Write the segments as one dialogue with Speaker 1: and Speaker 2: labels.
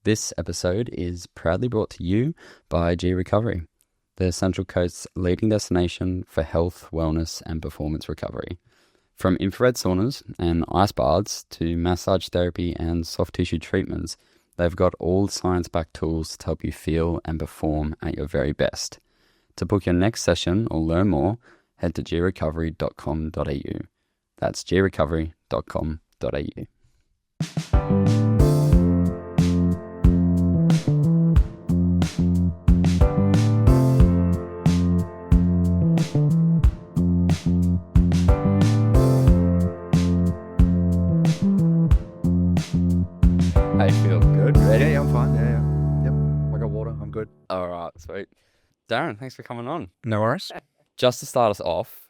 Speaker 1: This episode is proudly brought to you by G Recovery, the Central Coast's leading destination for health, wellness, and performance recovery. From infrared saunas and ice baths to massage therapy and soft tissue treatments, they've got all science-backed tools to help you feel and perform at your very best. To book your next session or learn more, head to grecovery.com.au. That's grecovery.com.au. How you feel? Good? Ready?
Speaker 2: Yeah, I'm fine. Yeah. Yep. I got water. I'm good.
Speaker 1: All right, sweet. Darren, thanks for coming on.
Speaker 2: No worries.
Speaker 1: Just to start us off,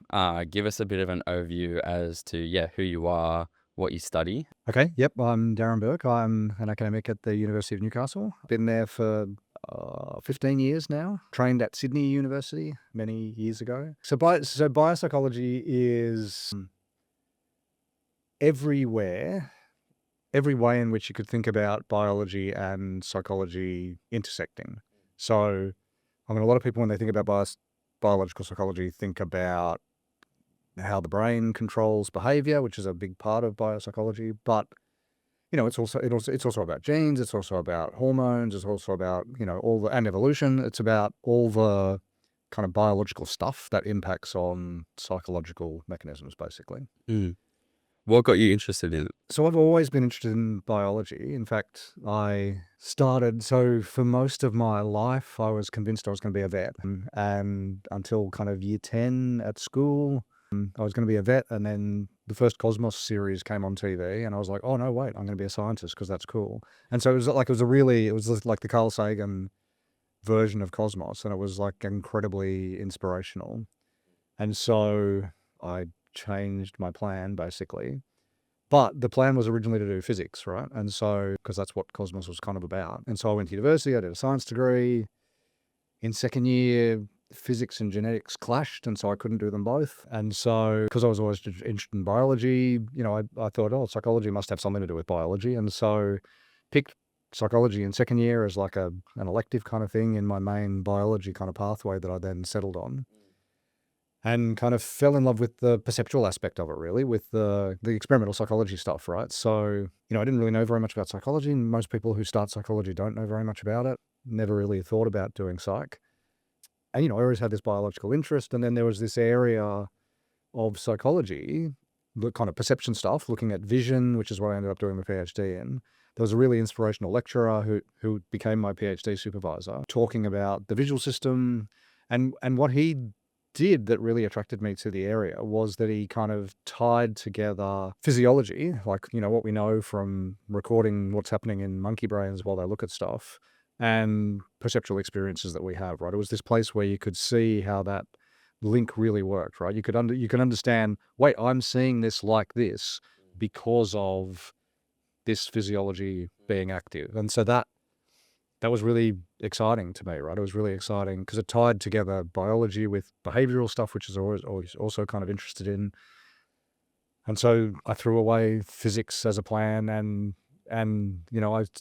Speaker 1: give us a bit of an overview as to, who you are, what you study.
Speaker 2: Okay. Yep. I'm Darren Burke. I'm an academic at the University of Newcastle. Been there for 15 years now. Trained at Sydney University many years ago. So biopsychology is everywhere. Every way in which you could think about biology and psychology intersecting. So, a lot of people, when they think about biological psychology, think about how the brain controls behavior, which is a big part of biopsychology. But, it's also about genes. It's also about hormones. It's also about, and evolution. It's about all the kind of biological stuff that impacts on psychological mechanisms, basically.
Speaker 1: What got you interested in it?
Speaker 2: So I've always been interested in biology. In fact, for most of my life, I was convinced I was going to be a vet. And until kind of year 10 at school, I was going to be a vet. And then the first Cosmos series came on TV and I was like, oh no, wait, I'm going to be a scientist because that's cool. And so it was like the Carl Sagan version of Cosmos. And it was like incredibly inspirational. And so I changed my plan basically, but the plan was originally to do physics, right? And so, because that's what Cosmos was kind of about. And so I went to university, I did a science degree. In second year, physics and genetics clashed, and so I couldn't do them both. And so, because I was always interested in biology, I thought, psychology must have something to do with biology. And so picked psychology in second year as like an elective kind of thing in my main biology kind of pathway that I then settled on. And kind of fell in love with the perceptual aspect of it, really, with the experimental psychology stuff, right? So, I didn't really know very much about psychology. Most people who start psychology don't know very much about it. Never really thought about doing psych. And, I always had this biological interest. And then there was this area of psychology, the kind of perception stuff, looking at vision, which is what I ended up doing my PhD in. There was a really inspirational lecturer who became my PhD supervisor, talking about the visual system. And what he did that really attracted me to the area was that he kind of tied together physiology, like, what we know from recording what's happening in monkey brains while they look at stuff, and perceptual experiences that we have, right? It was this place where you could see how that link really worked, right? You could understand, wait, I'm seeing this like this because of this physiology being active. And so that was really exciting to me, right? It was really exciting because it tied together biology with behavioral stuff, which is always also kind of interested in. And so I threw away physics as a plan and I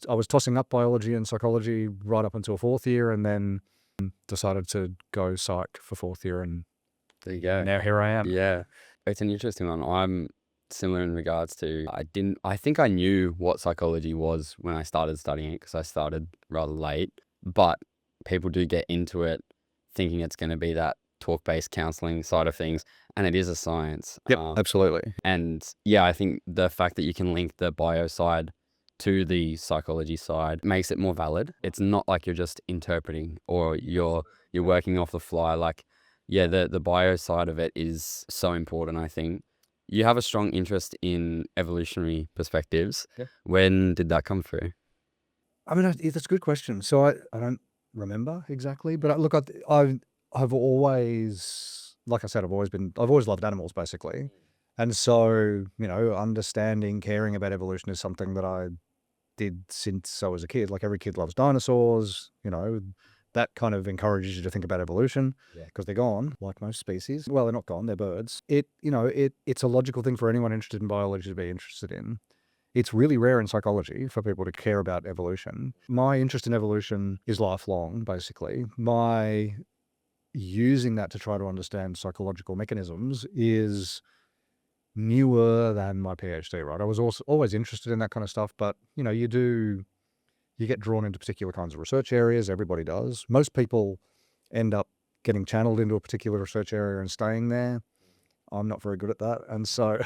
Speaker 2: was tossing up biology and psychology right up until fourth year, and then decided to go psych for fourth year, and
Speaker 1: There you go.
Speaker 2: now here I am.
Speaker 1: Yeah, it's an interesting one. I'm similar in regards to, I think I knew what psychology was when I started studying it because I started rather late, but people do get into it thinking it's going to be that talk-based counseling side of things, and it is a science.
Speaker 2: Yep, absolutely.
Speaker 1: And yeah, I think the fact that you can link the bio side to the psychology side makes it more valid. It's not like you're just interpreting or you're working off the fly. Like, yeah, the bio side of it is so important, I think. You have a strong interest in evolutionary perspectives.
Speaker 2: Yeah.
Speaker 1: When did that come through?
Speaker 2: That's a good question. So I don't remember exactly, but look, I've always, like I said, I've always loved animals basically. And so, understanding, caring about evolution is something that I did since I was a kid. Like every kid loves dinosaurs, that kind of encourages you to think about evolution because they're gone, like most species. Well, they're not gone, they're birds. It's a logical thing for anyone interested in biology to be interested in. It's really rare in psychology for people to care about evolution. My interest in evolution is lifelong, basically. My using that to try to understand psychological mechanisms is newer than my PhD, right? I was also always interested in that kind of stuff, but you get drawn into particular kinds of research areas. Everybody does. Most people end up getting channeled into a particular research area and staying there. I'm not very good at that. And so,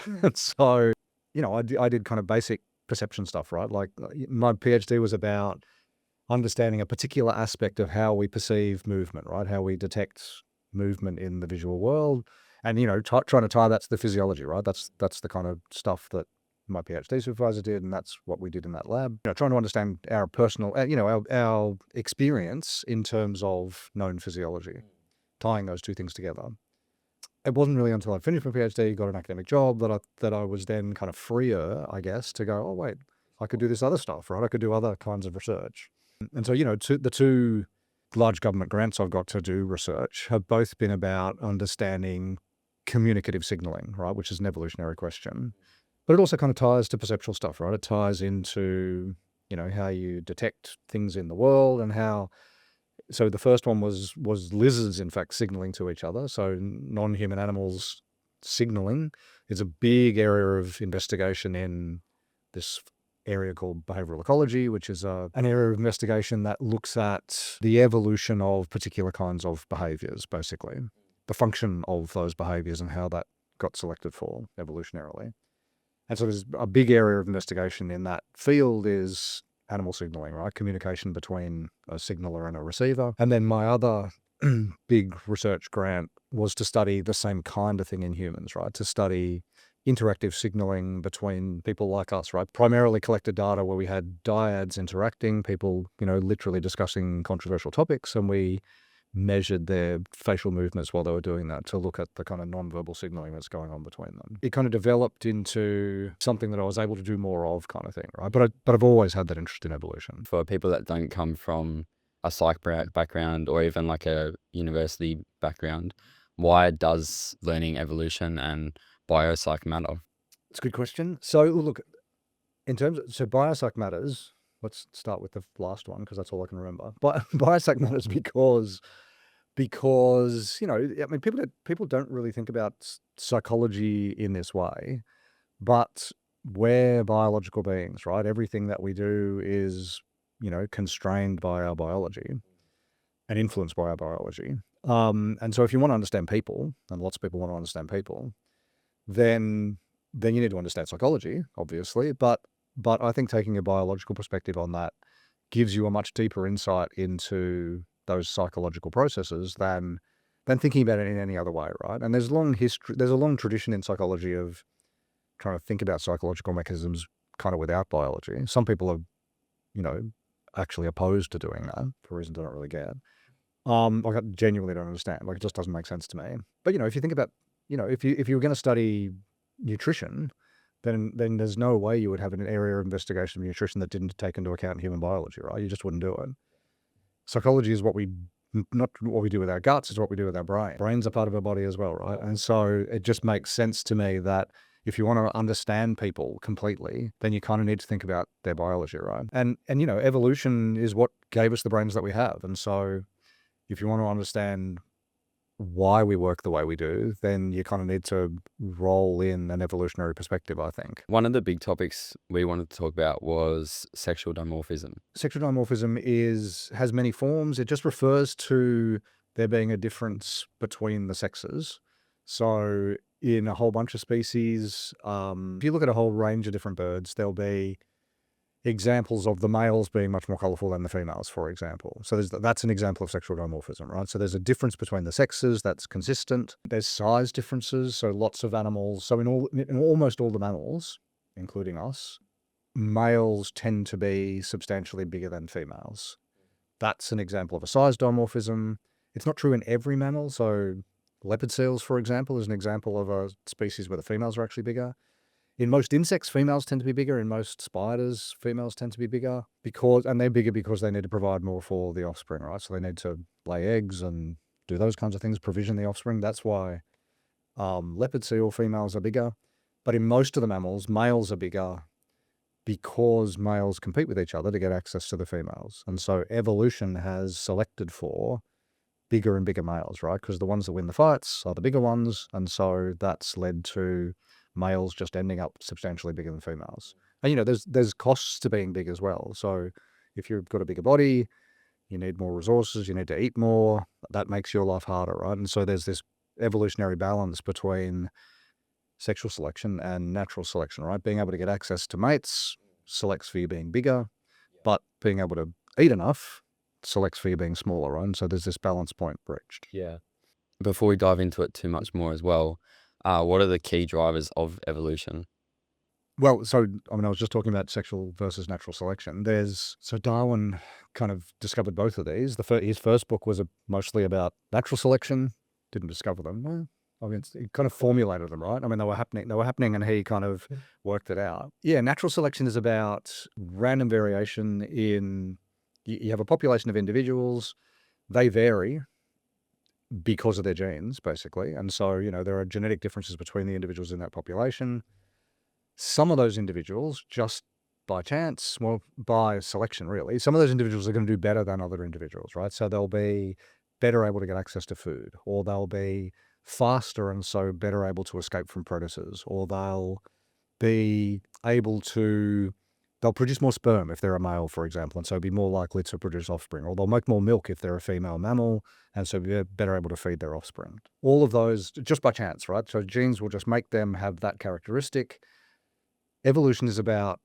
Speaker 2: I did kind of basic perception stuff, right? Like my PhD was about understanding a particular aspect of how we perceive movement, right? How we detect movement in the visual world, and trying to tie that to the physiology, right? That's the kind of stuff that my PhD supervisor did, and that's what we did in that lab. Trying to understand our personal, our experience in terms of known physiology, tying those two things together. It wasn't really until I finished my PhD, got an academic job, that I was then kind of freer, I guess, to go, oh wait, I could do this other stuff, right? I could do other kinds of research. And so, the two large government grants I've got to do research have both been about understanding communicative signaling, right? Which is an evolutionary question. But it also kind of ties to perceptual stuff, right? It ties into, how you detect things in the world and how. So the first one was lizards, in fact, signaling to each other. So non-human animals signaling is a big area of investigation in this area called behavioral ecology, which is an area of investigation that looks at the evolution of particular kinds of behaviors, basically, the function of those behaviors and how that got selected for evolutionarily. And so there's a big area of investigation in that field is animal signaling, right? Communication between a signaler and a receiver. And then my other big research grant was to study the same kind of thing in humans, right? To study interactive signaling between people like us, right? Primarily collected data where we had dyads interacting, people, literally discussing controversial topics, and we measured their facial movements while they were doing that to look at the kind of non-verbal signaling that's going on between them. It kind of developed into something that I was able to do more of, kind of thing, right? But I've always had that interest in evolution.
Speaker 1: For people that don't come from a psych background or even like a university background, why does learning evolution and biopsych matter?
Speaker 2: It's a good question. So look, in terms of, so biopsych matters. Let's start with the last one because that's all I can remember. But biopsych matters because people don't really think about psychology in this way, but we're biological beings, right? Everything that we do is constrained by our biology and influenced by our biology. And so if you want to understand people, and lots of people want to understand people, then you need to understand psychology, obviously. But I think taking a biological perspective on that gives you a much deeper insight into those psychological processes than thinking about it in any other way, right? And there's a long tradition in psychology of trying to think about psychological mechanisms kind of without biology. Some people are, actually opposed to doing that for reasons I don't really get. Like I genuinely don't understand. Like it just doesn't make sense to me. But if you think about, if you were going to study nutrition, then there's no way you would have an area of investigation of nutrition that didn't take into account human biology, right? You just wouldn't do it. Psychology is not what we do with our guts, it's what we do with our brain. Brains are part of our body as well, right? And so it just makes sense to me that if you want to understand people completely, then you kind of need to think about their biology, right? And evolution is what gave us the brains that we have. And so if you want to understand why we work the way we do, then you kind of need to roll in an evolutionary perspective, I think.
Speaker 1: One of the big topics we wanted to talk about was sexual dimorphism.
Speaker 2: Sexual dimorphism has many forms. It just refers to there being a difference between the sexes. So in a whole bunch of species, if you look at a whole range of different birds, there'll be examples of the males being much more colorful than the females, for example. So that's an example of sexual dimorphism, right? So there's a difference between the sexes that's consistent. There's size differences. So lots of animals, so in almost all the mammals, including us, males tend to be substantially bigger than females. That's an example of a size dimorphism. It's not true in every mammal. So leopard seals, for example, is an example of a species where the females are actually bigger. In most insects, females tend to be bigger. In most spiders, females tend to be bigger and they're bigger because they need to provide more for the offspring, right? So they need to lay eggs and do those kinds of things, provision the offspring. That's why leopard seal females are bigger. But in most of the mammals, males are bigger because males compete with each other to get access to the females. And so evolution has selected for bigger and bigger males, right? Because the ones that win the fights are the bigger ones. And so that's led to males just ending up substantially bigger than females. And, you know, there's costs to being big as well. So if you've got a bigger body, you need more resources, you need to eat more, that makes your life harder, right? And so there's this evolutionary balance between sexual selection and natural selection, right? Being able to get access to mates selects for you being bigger, but being able to eat enough selects for you being smaller, right? And so there's this balance point breached.
Speaker 1: Yeah. Before we dive into it too much more as well, what are the key drivers of evolution?
Speaker 2: Well, so, I mean, I was just talking about sexual versus natural selection. So Darwin kind of discovered both of these. His first book was mostly about natural selection, didn't discover them. Well, I mean, he kind of formulated them, right? I mean, they were happening and he kind of worked it out. Yeah, natural selection is about random variation in, you have a population of individuals, they vary because of their genes, basically. And so, you know, there are genetic differences between the individuals in that population. Some of those individuals, just by chance, well, by selection, really, some of those individuals are going to do better than other individuals, right? So they'll be better able to get access to food, or they'll be faster and so better able to escape from predators, or they'll be able to, they'll produce more sperm if they're a male, for example, and so be more likely to produce offspring, or they'll make more milk if they're a female mammal, and so be better able to feed their offspring. All of those just by chance, right? So genes will just make them have that characteristic. Evolution is about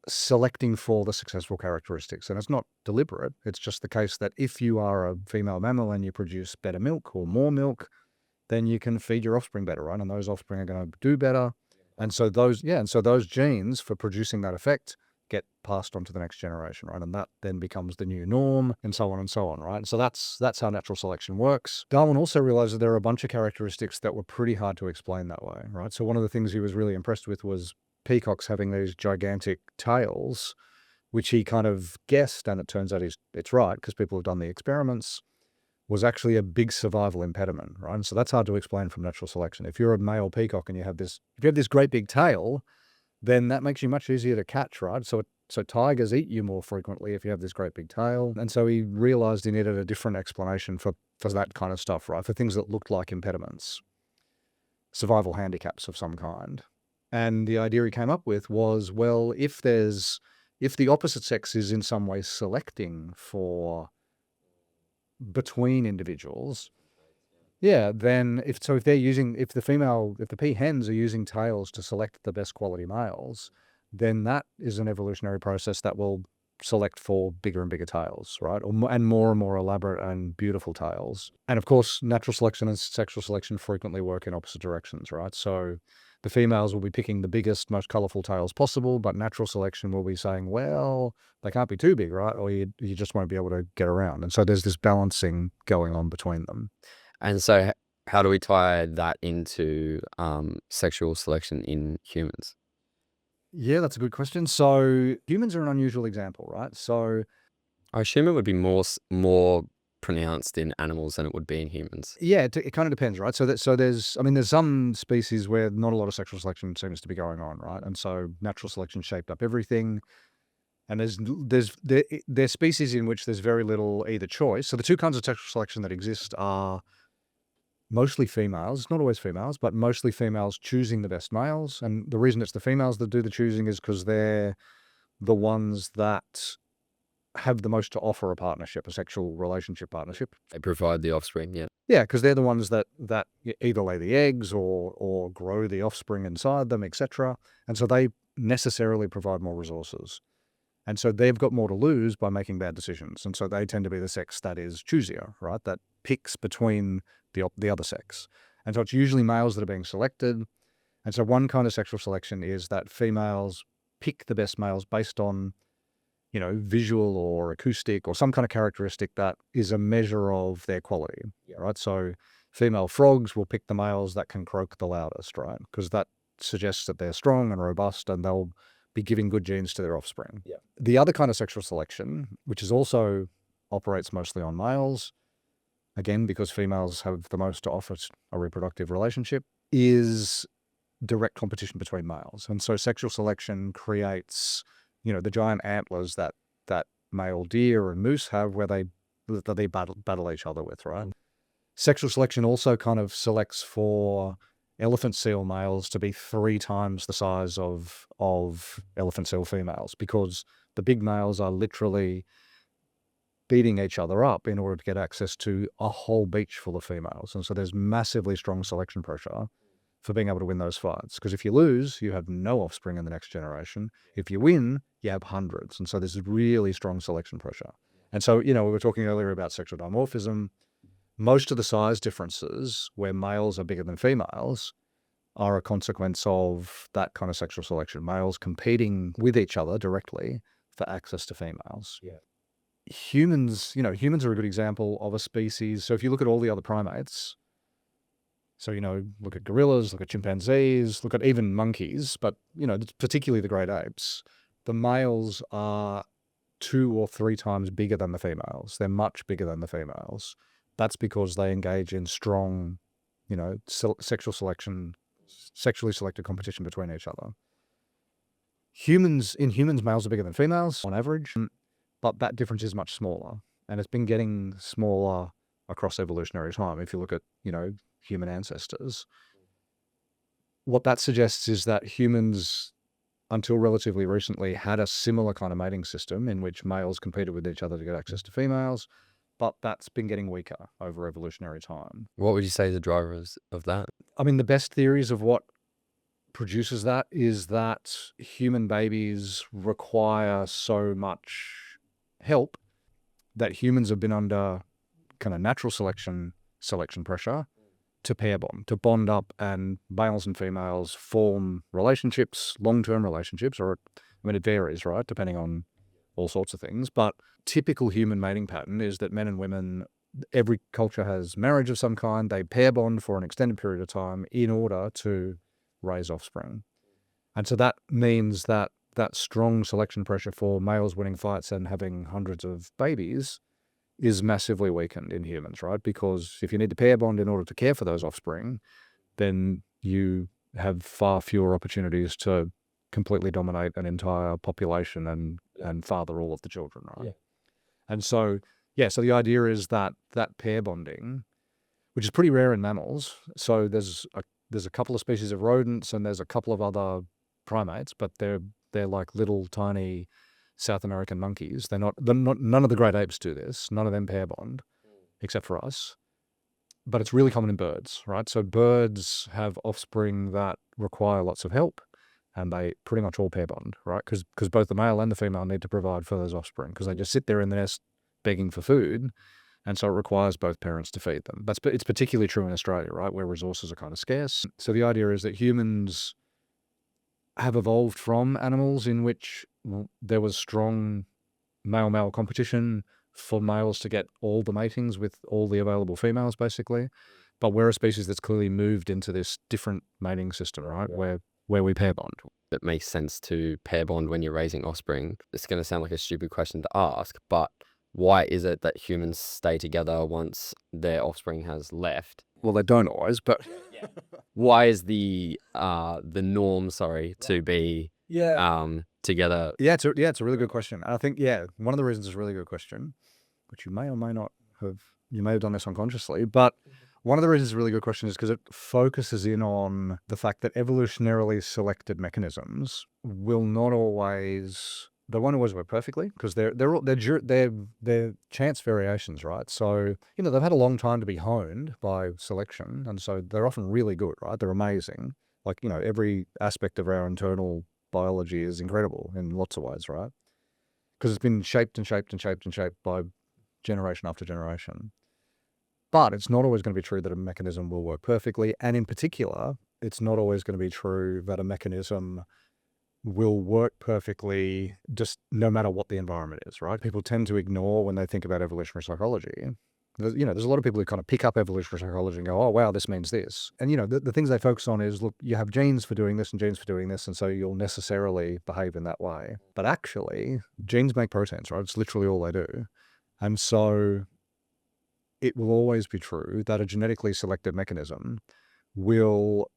Speaker 2: selecting for the successful characteristics, and it's not deliberate. It's just the case that if you are a female mammal and you produce better milk or more milk, then you can feed your offspring better, right? And those offspring are going to do better. And so those genes for producing that effect get passed on to the next generation, right? And that then becomes the new norm, and so on, right? And so that's how natural selection works. Darwin also realized that there are a bunch of characteristics that were pretty hard to explain that way, right? So one of the things he was really impressed with was peacocks having these gigantic tails, which he kind of guessed, and it turns out it's right because people have done the experiments, was actually a big survival impediment, right? And so that's hard to explain from natural selection. If you're a male peacock and you have this great big tail, then that makes you much easier to catch, right? So tigers eat you more frequently if you have this great big tail. And so he realized he needed a different explanation for that kind of stuff, right? For things that looked like impediments, survival handicaps of some kind. And the idea he came up with was, well, if the opposite sex is in some way selecting for between individuals, yeah, then if the peahens are using tails to select the best quality males, then that is an evolutionary process that will select for bigger and bigger tails, right? And more elaborate and beautiful tails. And of course, natural selection and sexual selection frequently work in opposite directions, right? So the females will be picking the biggest, most colorful tails possible, but natural selection will be saying, well, they can't be too big, right? Or you just won't be able to get around. And so there's this balancing going on between them.
Speaker 1: And so how do we tie that into sexual selection in humans?
Speaker 2: Yeah, that's a good question. So humans are an unusual example, right? So
Speaker 1: I assume it would be more pronounced in animals than it would be in humans.
Speaker 2: yeah, it kind of depends, right? So there's some species where not a lot of sexual selection seems to be going on, right? And so natural selection shaped up everything. And there's species in which there's very little either choice. So the two kinds of sexual selection that exist are mostly females, not always females, but mostly females choosing the best males. And the reason it's the females that do the choosing is because they're the ones that have the most to offer a sexual relationship partnership.
Speaker 1: They provide the offspring, yeah.
Speaker 2: Yeah, because they're the ones that either lay the eggs or grow the offspring inside them, etc. And so they necessarily provide more resources. And so they've got more to lose by making bad decisions. And so they tend to be the sex that is choosier, right? That picks between the other sex. And so it's usually males that are being selected. And so one kind of sexual selection is that females pick the best males based on, visual or acoustic or some kind of characteristic that is a measure of their quality, right? So female frogs will pick the males that can croak the loudest, right? Because that suggests that they're strong and robust and they'll be giving good genes to their offspring.
Speaker 1: Yeah.
Speaker 2: The other kind of sexual selection, which is also operates mostly on males, again, because females have the most to offer a reproductive relationship, is direct competition between males. And so sexual selection creates the giant antlers that male deer and moose have, where they battle each other with, right? Sexual selection also kind of selects for elephant seal males to be 3 times the size of elephant seal females, because the big males are literally beating each other up in order to get access to a whole beach full of females. And so there's massively strong selection pressure for being able to win those fights. Because if you lose, you have no offspring in the next generation. If you win, you have hundreds. And so there's really strong selection pressure. And so, we were talking earlier about sexual dimorphism. Most of the size differences where males are bigger than females are a consequence of that kind of sexual selection. Males competing with each other directly for access to females.
Speaker 3: Yeah.
Speaker 2: Humans are a good example of a species. So if you look at all the other primates, so, look at gorillas, look at chimpanzees, look at even monkeys, but, particularly the great apes, the males are 2 or 3 times bigger than the females. They're much bigger than the females. That's because they engage in strong, sexually selected competition between each other. In humans, males are bigger than females on average, but that difference is much smaller. And it's been getting smaller across evolutionary time. If you look at, human ancestors, what that suggests is that humans, until relatively recently, had a similar kind of mating system in which males competed with each other to get access to females, but that's been getting weaker over evolutionary time.
Speaker 3: What would you say the drivers of that?
Speaker 2: I mean, the best theories of what produces that is that human babies require so much help that humans have been under kind of natural selection pressure to pair bond, to bond up, and males and females form relationships, long-term relationships, it varies, right, depending on all sorts of things. But typical human mating pattern is that men and women, every culture has marriage of some kind. They pair bond for an extended period of time in order to raise offspring. And so that means that strong selection pressure for males winning fights and having hundreds of babies is massively weakened in humans, right? Because if you need to pair bond in order to care for those offspring, then you have far fewer opportunities to completely dominate an entire population and father all of the children, right?
Speaker 3: Yeah.
Speaker 2: And so, so the idea is that pair bonding, which is pretty rare in mammals. So there's a couple of species of rodents and there's a couple of other primates, but they're like little tiny South American monkeys. None of the great apes do this. None of them pair bond, except for us. But it's really common in birds, right? So birds have offspring that require lots of help, and they pretty much all pair bond, right? Because both the male and the female need to provide for those offspring, because they just sit there in the nest begging for food, and so it requires both parents to feed them. It's particularly true in Australia, right, where resources are kind of scarce. So the idea is that humans have evolved from animals in which there was strong male-male competition for males to get all the matings with all the available females, basically. But we're a species that's clearly moved into this different mating system, right, where we pair bond.
Speaker 3: It makes sense to pair bond when you're raising offspring. It's going to sound like a stupid question to ask, but why is it that humans stay together once their offspring has left?
Speaker 2: Well, they don't always, but
Speaker 3: Why is the norm, to be together?
Speaker 2: it's a really good question. I think, one of the reasons it's a really good question, which you may or may not have, you may have done this unconsciously, but one of the reasons it's a really good question is because it focuses in on the fact that evolutionarily selected mechanisms will not always, they won't always work perfectly, because they're chance variations, right? So, they've had a long time to be honed by selection, and so they're often really good, right? They're amazing. Like, every aspect of our internal biology is incredible in lots of ways, right? Because it's been shaped and shaped and shaped and shaped by generation after generation. But it's not always going to be true that a mechanism will work perfectly. And in particular, it's not always going to be true that a mechanism will work perfectly just no matter what the environment is, right? People tend to ignore when they think about evolutionary psychology. There's a lot of people who kind of pick up evolutionary psychology and go, oh, wow, this means this. And, the things they focus on is, look, you have genes for doing this and genes for doing this, and so you'll necessarily behave in that way. But actually, genes make proteins, right? It's literally all they do. And so it will always be true that a genetically selected mechanism will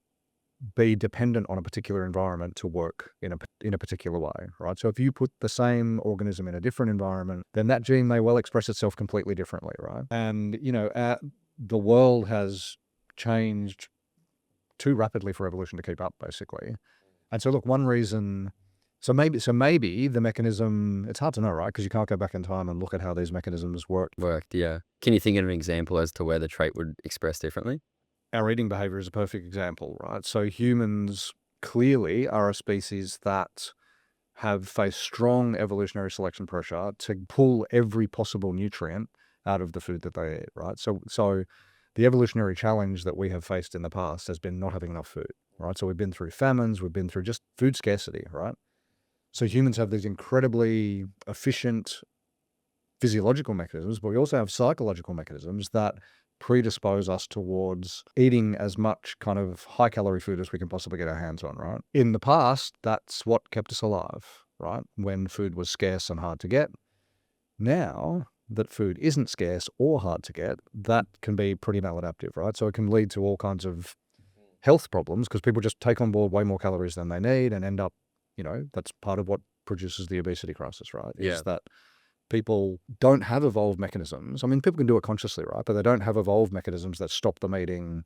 Speaker 2: be dependent on a particular environment to work in a particular way, right? So if you put the same organism in a different environment, then that gene may well express itself completely differently, right? And, the world has changed too rapidly for evolution to keep up, basically. And so look, one reason, so maybe the mechanism, it's hard to know, right? Because you can't go back in time and look at how these mechanisms worked.
Speaker 3: Yeah. Can you think of an example as to where the trait would express differently?
Speaker 2: Our eating behavior is a perfect example, right? So humans clearly are a species that have faced strong evolutionary selection pressure to pull every possible nutrient out of the food that they eat, right? So the evolutionary challenge that we have faced in the past has been not having enough food, right? So we've been through famines, we've been through just food scarcity, right? So humans have these incredibly efficient physiological mechanisms, but we also have psychological mechanisms that predispose us towards eating as much kind of high calorie food as we can possibly get our hands on, right? In the past, that's what kept us alive, right? When food was scarce and hard to get. Now that food isn't scarce or hard to get, that can be pretty maladaptive, right? So it can lead to all kinds of health problems because people just take on board way more calories than they need and end up, that's part of what produces the obesity crisis, right?
Speaker 3: Yeah.
Speaker 2: Is that people don't have evolved mechanisms. I mean, people can do it consciously, right? But they don't have evolved mechanisms that stop them eating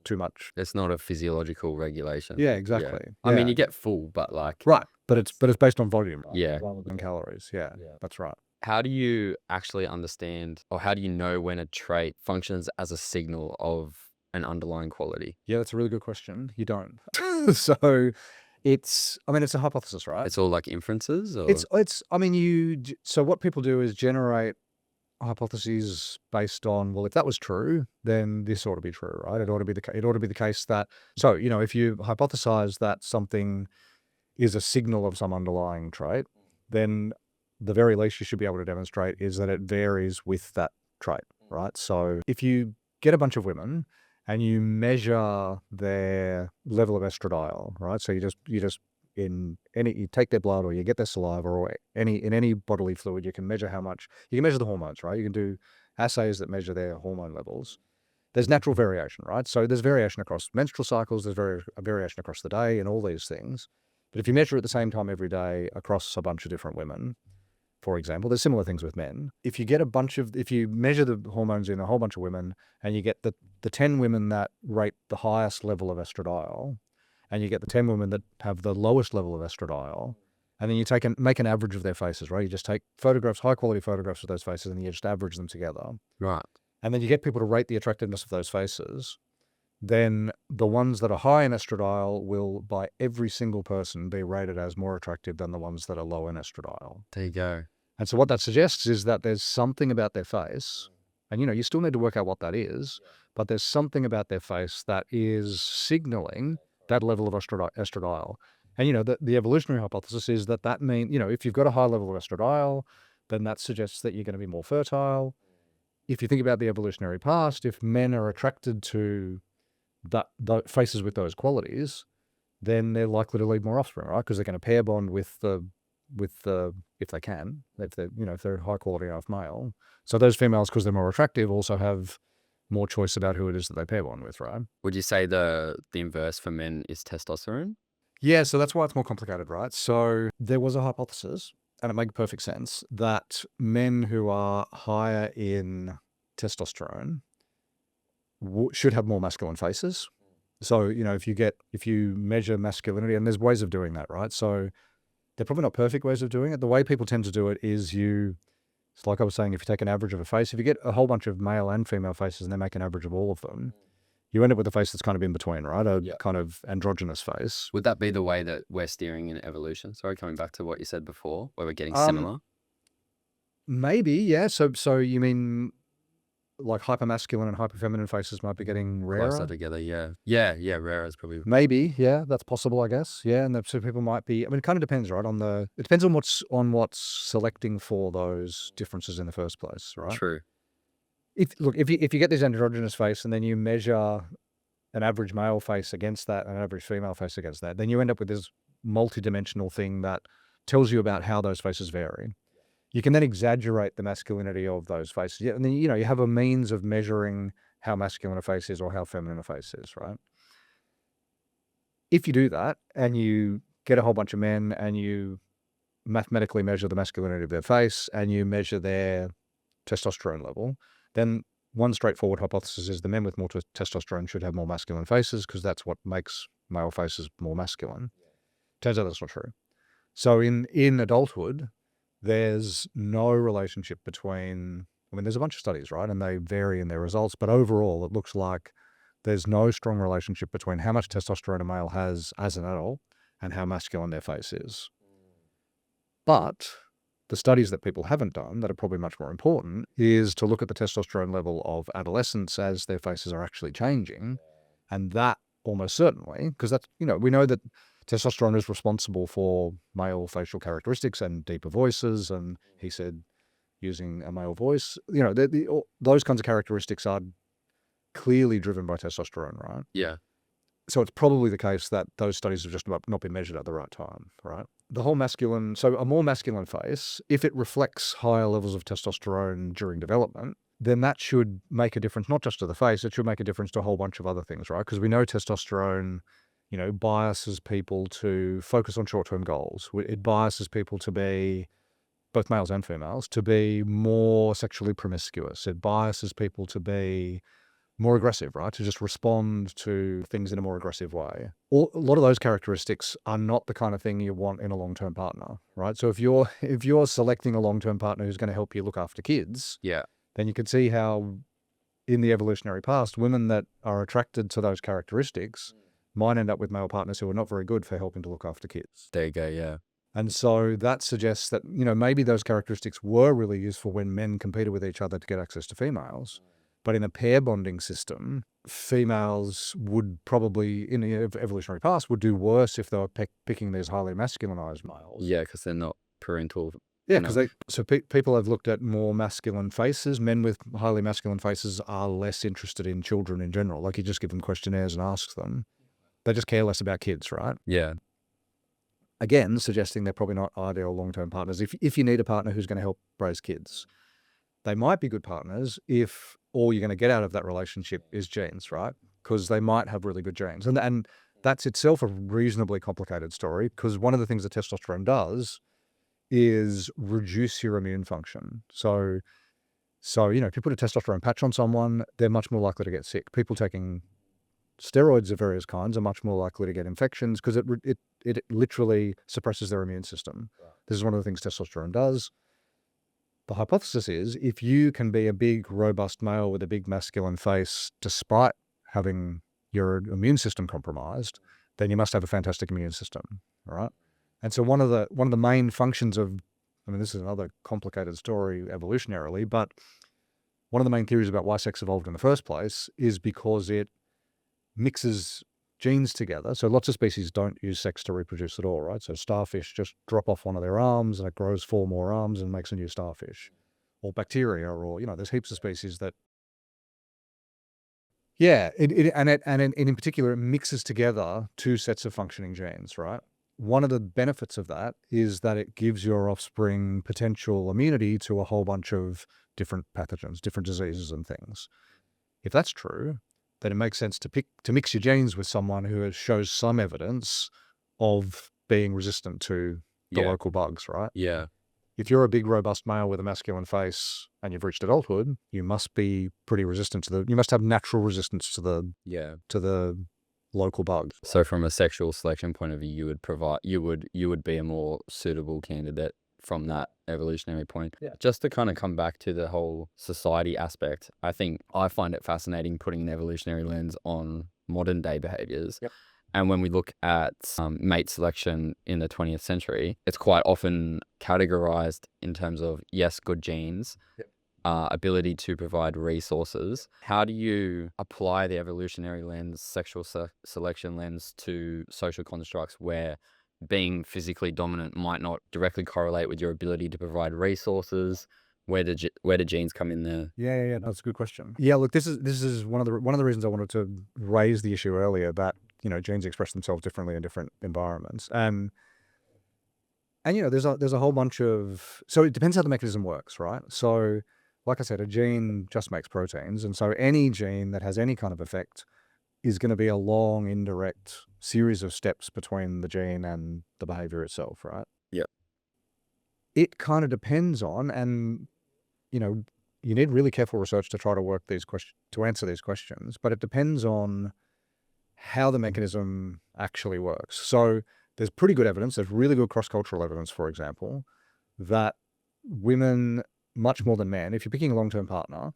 Speaker 2: too much.
Speaker 3: It's not a physiological regulation.
Speaker 2: Yeah, exactly.
Speaker 3: I mean,
Speaker 2: Yeah.
Speaker 3: you get full, but like,
Speaker 2: Right. But it's based on volume, right?
Speaker 3: Yeah.
Speaker 2: Rather than calories. Yeah, that's right.
Speaker 3: how do you actually understand, or how do you know when a trait functions as a signal of an underlying quality?
Speaker 2: Yeah, that's a really good question. You don't. So it's a hypothesis, right?
Speaker 3: It's all like inferences, or
Speaker 2: So what people do is generate hypotheses based on, well, if that was true, then this ought to be true, right? It ought to be the case that, so, if you hypothesize that something is a signal of some underlying trait, then the very least you should be able to demonstrate is that it varies with that trait, right? So if you get a bunch of women and you measure their level of estradiol, right? So you take their blood or you get their saliva or in any bodily fluid, you can measure the hormones, right? You can do assays that measure their hormone levels. There's natural variation, right? So there's variation across menstrual cycles, there's variation across the day and all these things. But if you measure at the same time every day across a bunch of different women, for example, there's similar things with men. If you measure the hormones in a whole bunch of women and you get the 10 women that rate the highest level of estradiol, and you get the 10 women that have the lowest level of estradiol, and then you make an average of their faces, right? You just take photographs, high quality photographs of those faces, and you just average them together.
Speaker 3: right?
Speaker 2: And then you get people to rate the attractiveness of those faces. Then the ones that are high in estradiol will, by every single person, be rated as more attractive than the ones that are low in estradiol.
Speaker 3: There you go.
Speaker 2: And so what that suggests is that there's something about their face, and you still need to work out what that is, but there's something about their face that is signaling that level of estradiol. And the evolutionary hypothesis is that means, if you've got a high level of estradiol, then that suggests that you're going to be more fertile. If you think about the evolutionary past, if men are attracted to the faces with those qualities, then they're likely to lead more offspring, right? Because they're going to pair bond with the if they can, if they're high quality enough male. So those females, because they're more attractive, also have more choice about who it is that they pair bond with, right?
Speaker 3: Would you say the inverse for men is testosterone?
Speaker 2: Yeah, so that's why it's more complicated, right? So there was a hypothesis, and it made perfect sense, that men who are higher in testosterone should have more masculine faces. So, if you measure masculinity, and there's ways of doing that, right? So they're probably not perfect ways of doing it. The way people tend to do it is it's like I was saying, if you take an average of a face, if you get a whole bunch of male and female faces and they make an average of all of them, you end up with a face that's kind of in between, right? A kind of androgynous face.
Speaker 3: Would that be the way that we're steering in evolution? Sorry, coming back to what you said before, where we're getting similar?
Speaker 2: Maybe, yeah. So you mean like hypermasculine and hyperfeminine faces might be getting rarer?
Speaker 3: Closer together, yeah. Yeah, rarer is probably...
Speaker 2: Maybe, yeah, that's possible, I guess. Yeah, and so people might be, it kind of depends, right? It depends on what's selecting for those differences in the first place, right?
Speaker 3: True.
Speaker 2: If you get this androgynous face and then you measure an average male face against that and an average female face against that, then you end up with this multidimensional thing that tells you about how those faces vary. You can then exaggerate the masculinity of those faces. And then, you have a means of measuring how masculine a face is or how feminine a face is, right? if you do that and you get a whole bunch of men and you mathematically measure the masculinity of their face and you measure their testosterone level, then one straightforward hypothesis is the men with more testosterone should have more masculine faces because that's what makes male faces more masculine. Turns out that's not true. So in adulthood, there's no relationship between, there's a bunch of studies, right? And they vary in their results, but overall it looks like there's no strong relationship between how much testosterone a male has as an adult and how masculine their face is. But the studies that people haven't done that are probably much more important is to look at the testosterone level of adolescents as their faces are actually changing. And that almost certainly, because that's, we know that testosterone is responsible for male facial characteristics and deeper voices. And he said using a male voice, those kinds of characteristics are clearly driven by testosterone, right?
Speaker 3: Yeah.
Speaker 2: So it's probably the case that those studies have just not been measured at the right time, right? The whole so a more masculine face, if it reflects higher levels of testosterone during development, then that should make a difference, not just to the face, it should make a difference to a whole bunch of other things, right? Because we know testosterone, biases people to focus on short-term goals. It biases people to be, both males and females, to be more sexually promiscuous. It biases people to be more aggressive, right? To just respond to things in a more aggressive way. A lot of those characteristics are not the kind of thing you want in a long-term partner, right? So if you're selecting a long-term partner who's going to help you look after kids,
Speaker 3: Yeah.
Speaker 2: then you can see how in the evolutionary past, women that are attracted to those characteristics might end up with male partners who are not very good for helping to look after kids.
Speaker 3: There you go. Yeah.
Speaker 2: And so that suggests that, maybe those characteristics were really useful when men competed with each other to get access to females. But in a pair bonding system, females would probably, in the evolutionary past, would do worse if they were picking these highly masculinized males.
Speaker 3: Yeah, because they're not parental.
Speaker 2: Yeah, because people have looked at more masculine faces. Men with highly masculine faces are less interested in children in general. Like you just give them questionnaires and ask them. They just care less about kids, right?
Speaker 3: Yeah.
Speaker 2: Again, suggesting they're probably not ideal long-term partners. If you need a partner who's going to help raise kids, they might be good partners if all you're going to get out of that relationship is genes, right? Because they might have really good genes. And that's itself a reasonably complicated story because one of the things that testosterone does is reduce your immune function. So if you put a testosterone patch on someone, they're much more likely to get sick. People taking steroids of various kinds are much more likely to get infections because it literally suppresses their immune system. Right. This is one of the things testosterone does. The hypothesis is if you can be a big, robust male with a big masculine face, despite having your immune system compromised, then you must have a fantastic immune system, right? And so one of the main functions of, this is another complicated story evolutionarily, but one of the main theories about why sex evolved in the first place is because it mixes genes together. So lots of species don't use sex to reproduce at all, right? So starfish just drop off one of their arms and it grows 4 more arms and makes a new starfish. Or bacteria, or, there's heaps of species that, yeah, and in particular, it mixes together 2 sets of functioning genes, right? One of the benefits of that is that it gives your offspring potential immunity to a whole bunch of different pathogens, different diseases and things. If that's true, then it makes sense to mix your genes with someone who shows some evidence of being resistant to the local bugs, right?
Speaker 3: Yeah.
Speaker 2: If you're a big, robust male with a masculine face and you've reached adulthood, you must be pretty resistant you must have natural resistance to the local bugs.
Speaker 3: So from a sexual selection point of view, you would be a more suitable candidate from that evolutionary point.
Speaker 2: Yeah.
Speaker 3: Just to kind of come back to the whole society aspect, I find it fascinating putting an evolutionary lens on modern day behaviors.
Speaker 2: Yep.
Speaker 3: And when we look at mate selection in the 20th century, it's quite often categorized in terms of, yes, good genes,
Speaker 2: yep,
Speaker 3: ability to provide resources. How do you apply the evolutionary lens, sexual selection lens to social constructs where being physically dominant might not directly correlate with your ability to provide resources? Where do genes come in there?
Speaker 2: Yeah. That's a good question. Yeah, look, this is one of the reasons I wanted to raise the issue earlier that genes express themselves differently in different environments, and there's a whole bunch of, so it depends how the mechanism works, right? So, like I said, a gene just makes proteins, and so any gene that has any kind of effect is going to be a long indirect series of steps between the gene and the behavior itself, right?
Speaker 3: Yeah.
Speaker 2: It kind of depends on, and you know, you need really careful research to try to work these questions, to answer these questions, but it depends on how the mechanism actually works. So there's pretty good evidence, there's really good cross-cultural evidence, for example, that women, much more than men, if you're picking a long-term partner,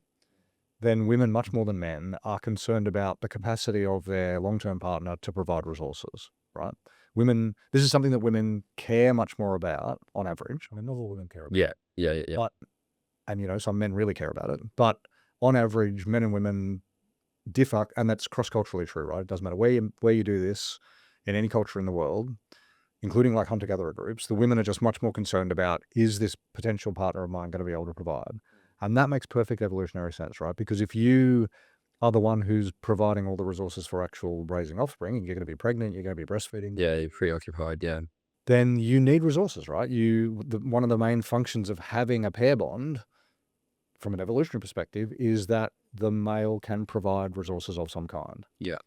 Speaker 2: then women, much more than men, are concerned about the capacity of their long-term partner to provide resources, right? Women, this is something that women care much more about on average. I mean, not all women care about it.
Speaker 3: Yeah.
Speaker 2: But, and you know, some men really care about it. But on average, men and women differ, and that's cross-culturally true, right? It doesn't matter where you do this in any culture in the world, including like hunter-gatherer groups. The women are just much more concerned about, is this potential partner of mine going to be able to provide? And that makes perfect evolutionary sense, right? Because if you are the one who's providing all the resources for actual raising offspring, and you're going to be pregnant, you're going to be breastfeeding,
Speaker 3: Yeah, you're preoccupied, yeah.
Speaker 2: then you need resources, right? One of the main functions of having a pair bond from an evolutionary perspective is that the male can provide resources of some kind.
Speaker 3: Yeah.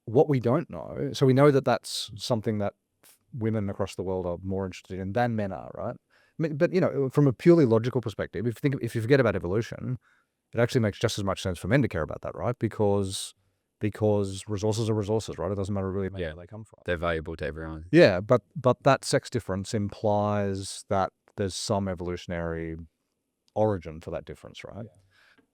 Speaker 2: What we don't know, so we know that that's something that women across the world are more interested in than men are, right? I mean, but you know, from a purely logical perspective, if you forget about evolution, it actually makes just as much sense for men to care about that, right? Because resources are resources, right? It doesn't matter really where they come from.
Speaker 3: They're valuable to everyone.
Speaker 2: Yeah, but that sex difference implies that there's some evolutionary origin for that difference, right?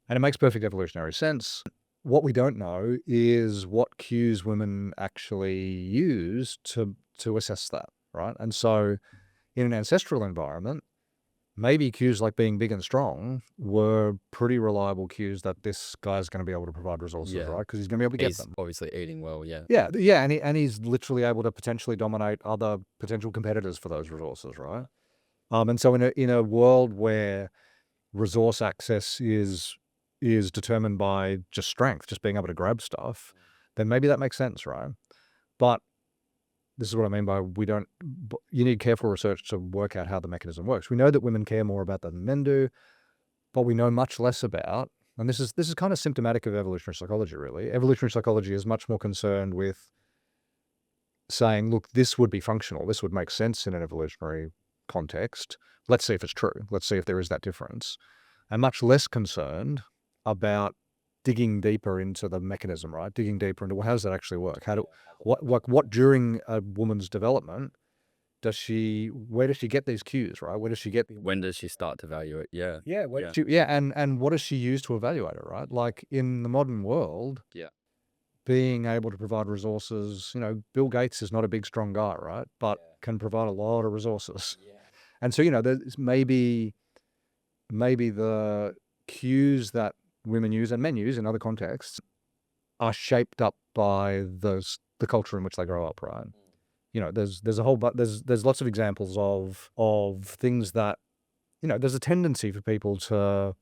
Speaker 2: And it makes perfect evolutionary sense. What we don't know is what cues women actually use to assess that, right? And so in an ancestral environment, maybe cues like being big and strong were pretty reliable cues that this guy's going to be able to provide resources, right? Because he's going to be able to get
Speaker 3: He's
Speaker 2: them.
Speaker 3: obviously eating well, yeah.
Speaker 2: Yeah, and he's literally able to potentially dominate other potential competitors for those resources, right? And so in a world where resource access is determined by just strength, just being able to grab stuff, then maybe that makes sense, right? But this is what I mean by you need careful research to work out how the mechanism works. We know that women care more about that than men do, but we know much less about, and this is kind of symptomatic of evolutionary psychology, really. Evolutionary psychology is much more concerned with saying, look, this would be functional, this would make sense in an evolutionary context. Let's see if it's true. Let's see if there is that difference. And much less concerned about digging deeper into the mechanism, right? Digging deeper into, well, how does that actually work? What during a woman's development where does she get these cues, right? Where does she get
Speaker 3: When does she start to value it? Yeah.
Speaker 2: And what does she use to evaluate it, right? Like in the modern world, being able to provide resources, you know, Bill Gates is not a big, strong guy, right? But can provide a lot of resources. And so, you know, there's maybe the cues that women use and men use in other contexts are shaped up by the culture in which they grow up, right? You know, there's lots of examples of things that, you know, there's a tendency for people to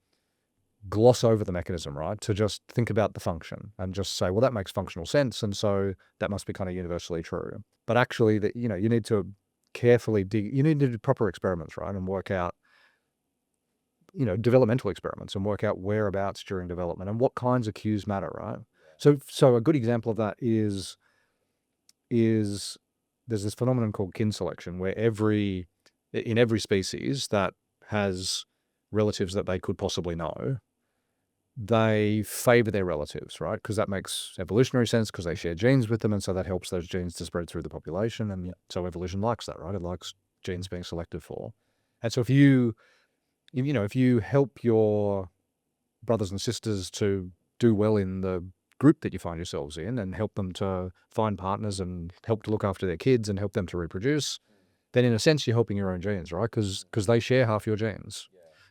Speaker 2: gloss over the mechanism, right? To just think about the function and just say, well, that makes functional sense, and so that must be kind of universally true. But actually, that, you know, you need to carefully dig. You need to do proper experiments, right, and work out, you know, developmental experiments and work out whereabouts during development and what kinds of cues matter, right? So a good example of that is there's this phenomenon called kin selection, where in every species that has relatives that they could possibly know, they favor their relatives, right? Because that makes evolutionary sense, because they share genes with them, and so that helps those genes to spread through the population, and so evolution likes that, right? It likes genes being selected for. And so if you help your brothers and sisters to do well in the group that you find yourselves in, and help them to find partners and help to look after their kids and help them to reproduce, then in a sense you're helping your own genes, right? Because they share half your genes.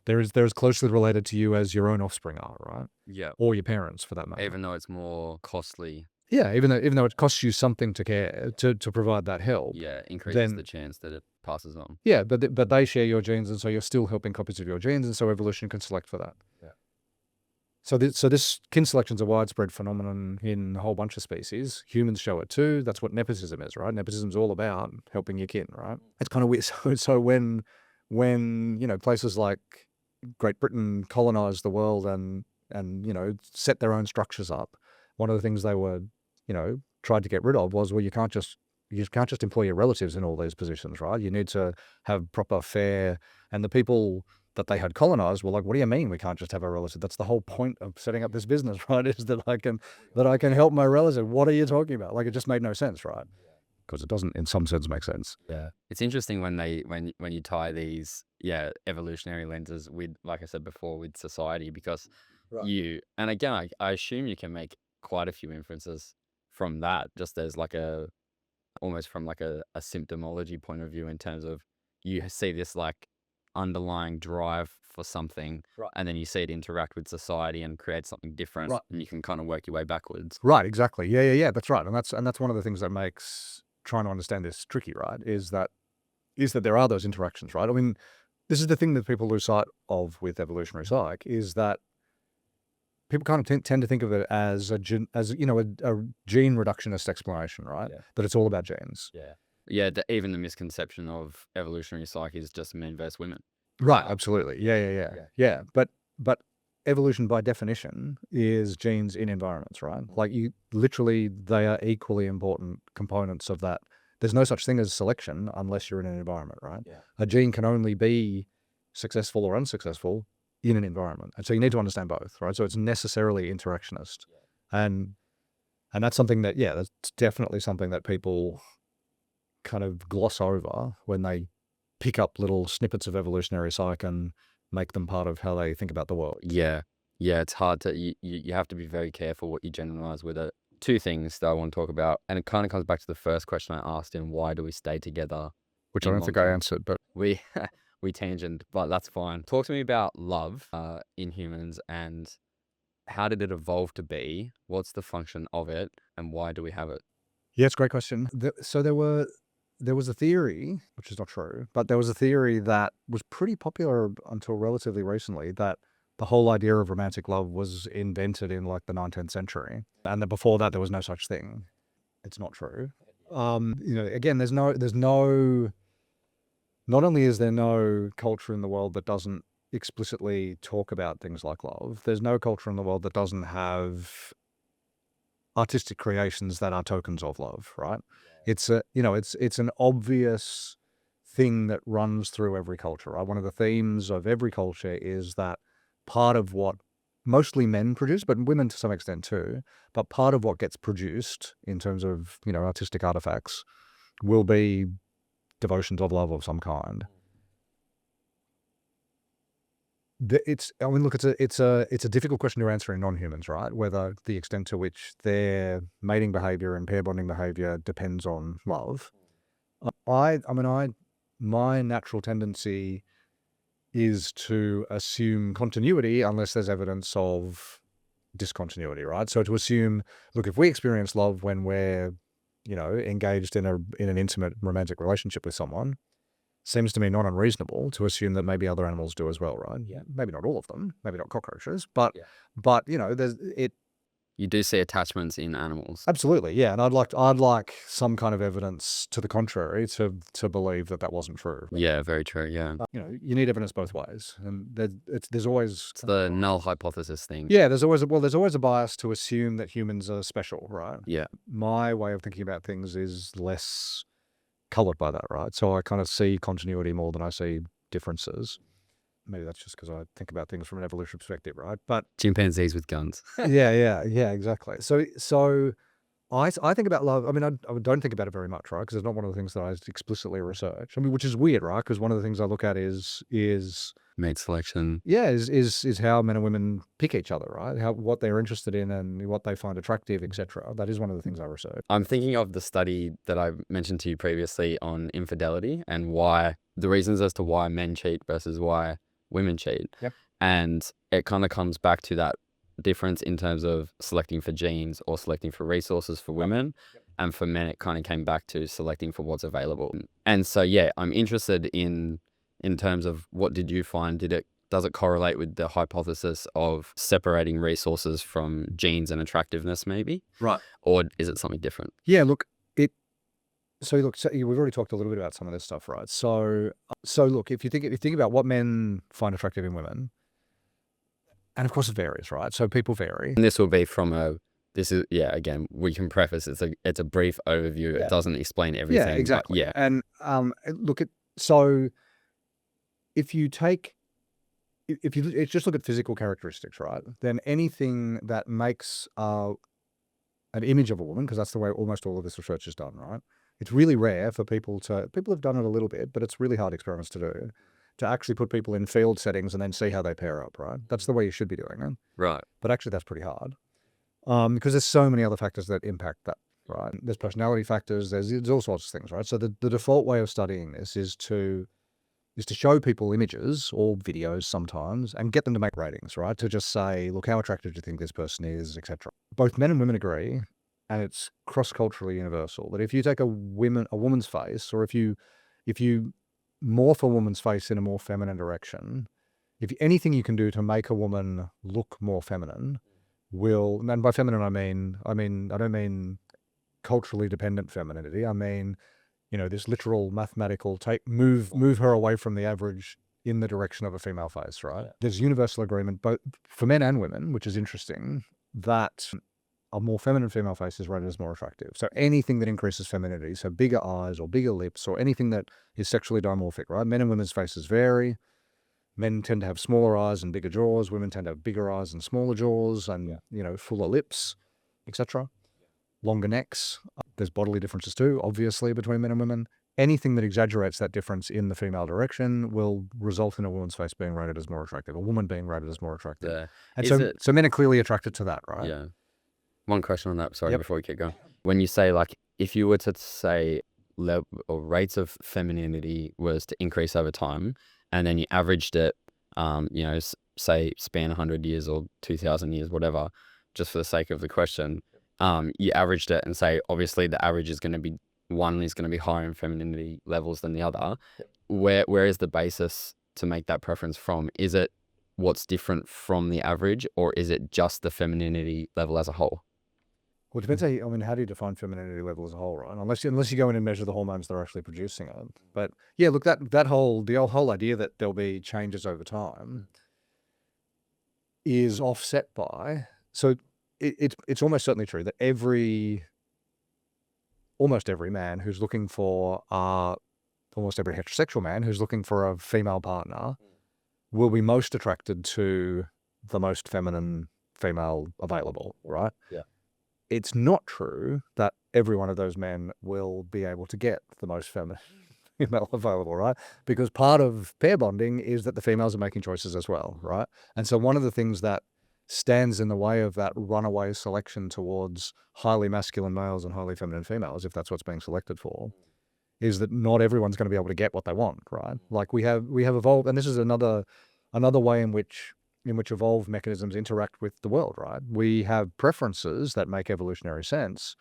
Speaker 2: They're as closely related to you as your own offspring are, right?
Speaker 3: Yeah.
Speaker 2: Or your parents, for that matter.
Speaker 3: Even though it's more costly.
Speaker 2: Yeah, even though it costs you something to care to provide that help.
Speaker 3: Yeah, increases the chance that it passes on.
Speaker 2: Yeah, but they share your genes, and so you're still helping copies of your genes, and so evolution can select for that. Yeah. So this kin selection is a widespread phenomenon in a whole bunch of species. Humans show it too. That's what nepotism is, right? Nepotism is all about helping your kin, right? It's kind of weird. So when you know, places like Great Britain colonized the world and you know, set their own structures up, one of the things they were, you know, tried to get rid of was, well, you can't just employ your relatives in all these positions, right? You need to have proper fair, and the people that they had colonized were like, what do you mean we can't just have a relative? That's the whole point of setting up this business, right? Is that I can help my relative. What are you talking about? Like, it just made no sense, right? Because it doesn't, in some sense, make sense.
Speaker 3: Yeah, it's interesting when you tie these evolutionary lenses with, like I said before, with society, because and again, I assume you can make quite a few inferences from that, just as like almost from like a symptomology point of view, in terms of you see this like underlying drive for something, and then you see it interact with society and create something different, and you can kind of work your way backwards.
Speaker 2: Right, exactly. Yeah, that's right. And that's one of the things that makes trying to understand this tricky, right? Is that there are those interactions, right? I mean, this is the thing that people lose sight of with evolutionary psych, is that people kind of tend to think of it as a gene reductionist explanation, right? That it's all about genes.
Speaker 3: Yeah, even the misconception of evolutionary psych is just men versus women.
Speaker 2: Right, absolutely. Yeah. But evolution by definition is genes in environments, right? Like, they are equally important components of that. There's no such thing as selection unless you're in an environment, right? A gene can only be successful or unsuccessful in an environment. And so you need to understand both, right? So it's necessarily interactionist. And that's something that, that's definitely something that people kind of gloss over when they pick up little snippets of evolutionary psych and make them part of how they think about the world.
Speaker 3: Yeah, it's hard to, you have to be very careful what you generalize with it. Two things that I want to talk about, and it kind of comes back to the first question I asked in why do we stay together?
Speaker 2: Which I don't think I answered, but
Speaker 3: we tangent, but that's fine. Talk to me about love in humans, and how did it evolve to be? What's the function of it, and why do we have it?
Speaker 2: Yeah, it's a great question. So there was a theory, which is not true, but there was a theory that was pretty popular until relatively recently, that the whole idea of romantic love was invented in like the 19th century, and that before that there was no such thing. It's not true. Again, there's no. Not only is there no culture in the world that doesn't explicitly talk about things like love, there's no culture in the world that doesn't have artistic creations that are tokens of love, right? It's an obvious thing that runs through every culture, right? One of the themes of every culture is that part of what mostly men produce, but women to some extent too, but part of what gets produced in terms of, artistic artifacts will be devotions of love of some kind. It's a difficult question to answer in non-humans, right? Whether the extent to which their mating behavior and pair bonding behavior depends on love. My natural tendency is to assume continuity unless there's evidence of discontinuity, right? So to assume, look, if we experience love when we're engaged in an intimate romantic relationship with someone, seems to me not unreasonable to assume that maybe other animals do as well, right? Yeah. Maybe not all of them, maybe not cockroaches, but
Speaker 3: you do see attachments in animals.
Speaker 2: Absolutely, yeah. And I'd like some kind of evidence to the contrary to believe that wasn't true.
Speaker 3: Yeah, very true. Yeah.
Speaker 2: You need evidence both ways, and there's always
Speaker 3: the null hypothesis thing.
Speaker 2: Yeah, there's always a bias to assume that humans are special, right?
Speaker 3: Yeah.
Speaker 2: My way of thinking about things is less colored by that, right? So I kind of see continuity more than I see differences. Maybe that's just because I think about things from an evolutionary perspective, right? But
Speaker 3: chimpanzees with guns.
Speaker 2: yeah, exactly. So I think about love. I mean, I don't think about it very much, right? Because it's not one of the things that I explicitly research. I mean, which is weird, right? Because one of the things I look at is
Speaker 3: mate selection.
Speaker 2: Yeah, is how men and women pick each other, right? What they're interested in and what they find attractive, etc. That is one of the things I research.
Speaker 3: I'm thinking of the study that I mentioned to you previously on infidelity and why the reasons as to why men cheat versus why women cheat.
Speaker 2: Yep.
Speaker 3: And it kind of comes back to that difference in terms of selecting for genes or selecting for resources for women. Yep. And for men, it kind of came back to selecting for what's available. And so, yeah, I'm interested in terms of what did you find? Does it correlate with the hypothesis of separating resources from genes and attractiveness maybe?
Speaker 2: Right.
Speaker 3: Or is it something different?
Speaker 2: Yeah, look, we've already talked a little bit about some of this stuff, right? So look, if you think about what men find attractive in women, and of course it varies, right? So people vary.
Speaker 3: And this will be from a this is, again, we can preface it's a brief overview.
Speaker 2: Yeah.
Speaker 3: It doesn't explain everything.
Speaker 2: Yeah, exactly.
Speaker 3: But
Speaker 2: And look at, so if you take, if you just look at physical characteristics, right, then anything that makes an image of a woman, because that's the way almost all of this research is done, right? It's really rare for people have done it a little bit, but it's really hard experiments to do, to actually put people in field settings and then see how they pair up, right? That's the way you should be doing it.
Speaker 3: Right.
Speaker 2: But actually that's pretty hard, because there's so many other factors that impact that, right? There's personality factors, there's all sorts of things, right? So the default way of studying this is to show people images or videos sometimes and get them to make ratings, right? To just say, look, how attractive do you think this person is, etc. Both men and women agree, and it's cross-culturally universal, that if you take a woman's face, or if you morph a woman's face in a more feminine direction, if anything you can do to make a woman look more feminine will, and by feminine I don't mean culturally dependent femininity. I mean, this literal mathematical move her away from the average in the direction of a female face, right? Yeah. There's universal agreement both for men and women, which is interesting, that a more feminine female face is rated as more attractive. So anything that increases femininity, so bigger eyes or bigger lips or anything that is sexually dimorphic, right? Men and women's faces vary. Men tend to have smaller eyes and bigger jaws. Women tend to have bigger eyes and smaller jaws and, fuller lips, etc. Longer necks. There's bodily differences too, obviously, between men and women. Anything that exaggerates that difference in the female direction will result in a woman's face being rated as more attractive, a woman being rated as more attractive.
Speaker 3: Yeah.
Speaker 2: And so men are clearly attracted to that, right?
Speaker 3: Yeah. One question on that, sorry,
Speaker 2: Yep.
Speaker 3: before we keep going. When you say, like, if you were to say or rates of femininity was to increase over time, and then you averaged it, say span 100 years or 2,000 years, whatever, just for the sake of the question, you averaged it and say, obviously the average is going to be, one is going to be higher in femininity levels than the other. Yep. Where is the basis to make that preference from? Is it what's different from the average, or is it just the femininity level as a whole?
Speaker 2: Well, it depends how do you define femininity level as a whole, right? Unless you go in and measure the hormones they're actually producing it. But yeah, look, the whole idea that there'll be changes over time is offset by, so it's almost certainly true that almost every man who's looking for almost every heterosexual man who's looking for a female partner will be most attracted to the most feminine female available, right?
Speaker 3: Yeah.
Speaker 2: It's not true that every one of those men will be able to get the most feminine female available, right? Because part of pair bonding is that the females are making choices as well, right? And so one of the things that stands in the way of that runaway selection towards highly masculine males and highly feminine females, if that's what's being selected for, is that not everyone's going to be able to get what they want, right? Like we have evolved, and this is another way in which evolved mechanisms interact with the world, right? We have preferences that make evolutionary sense,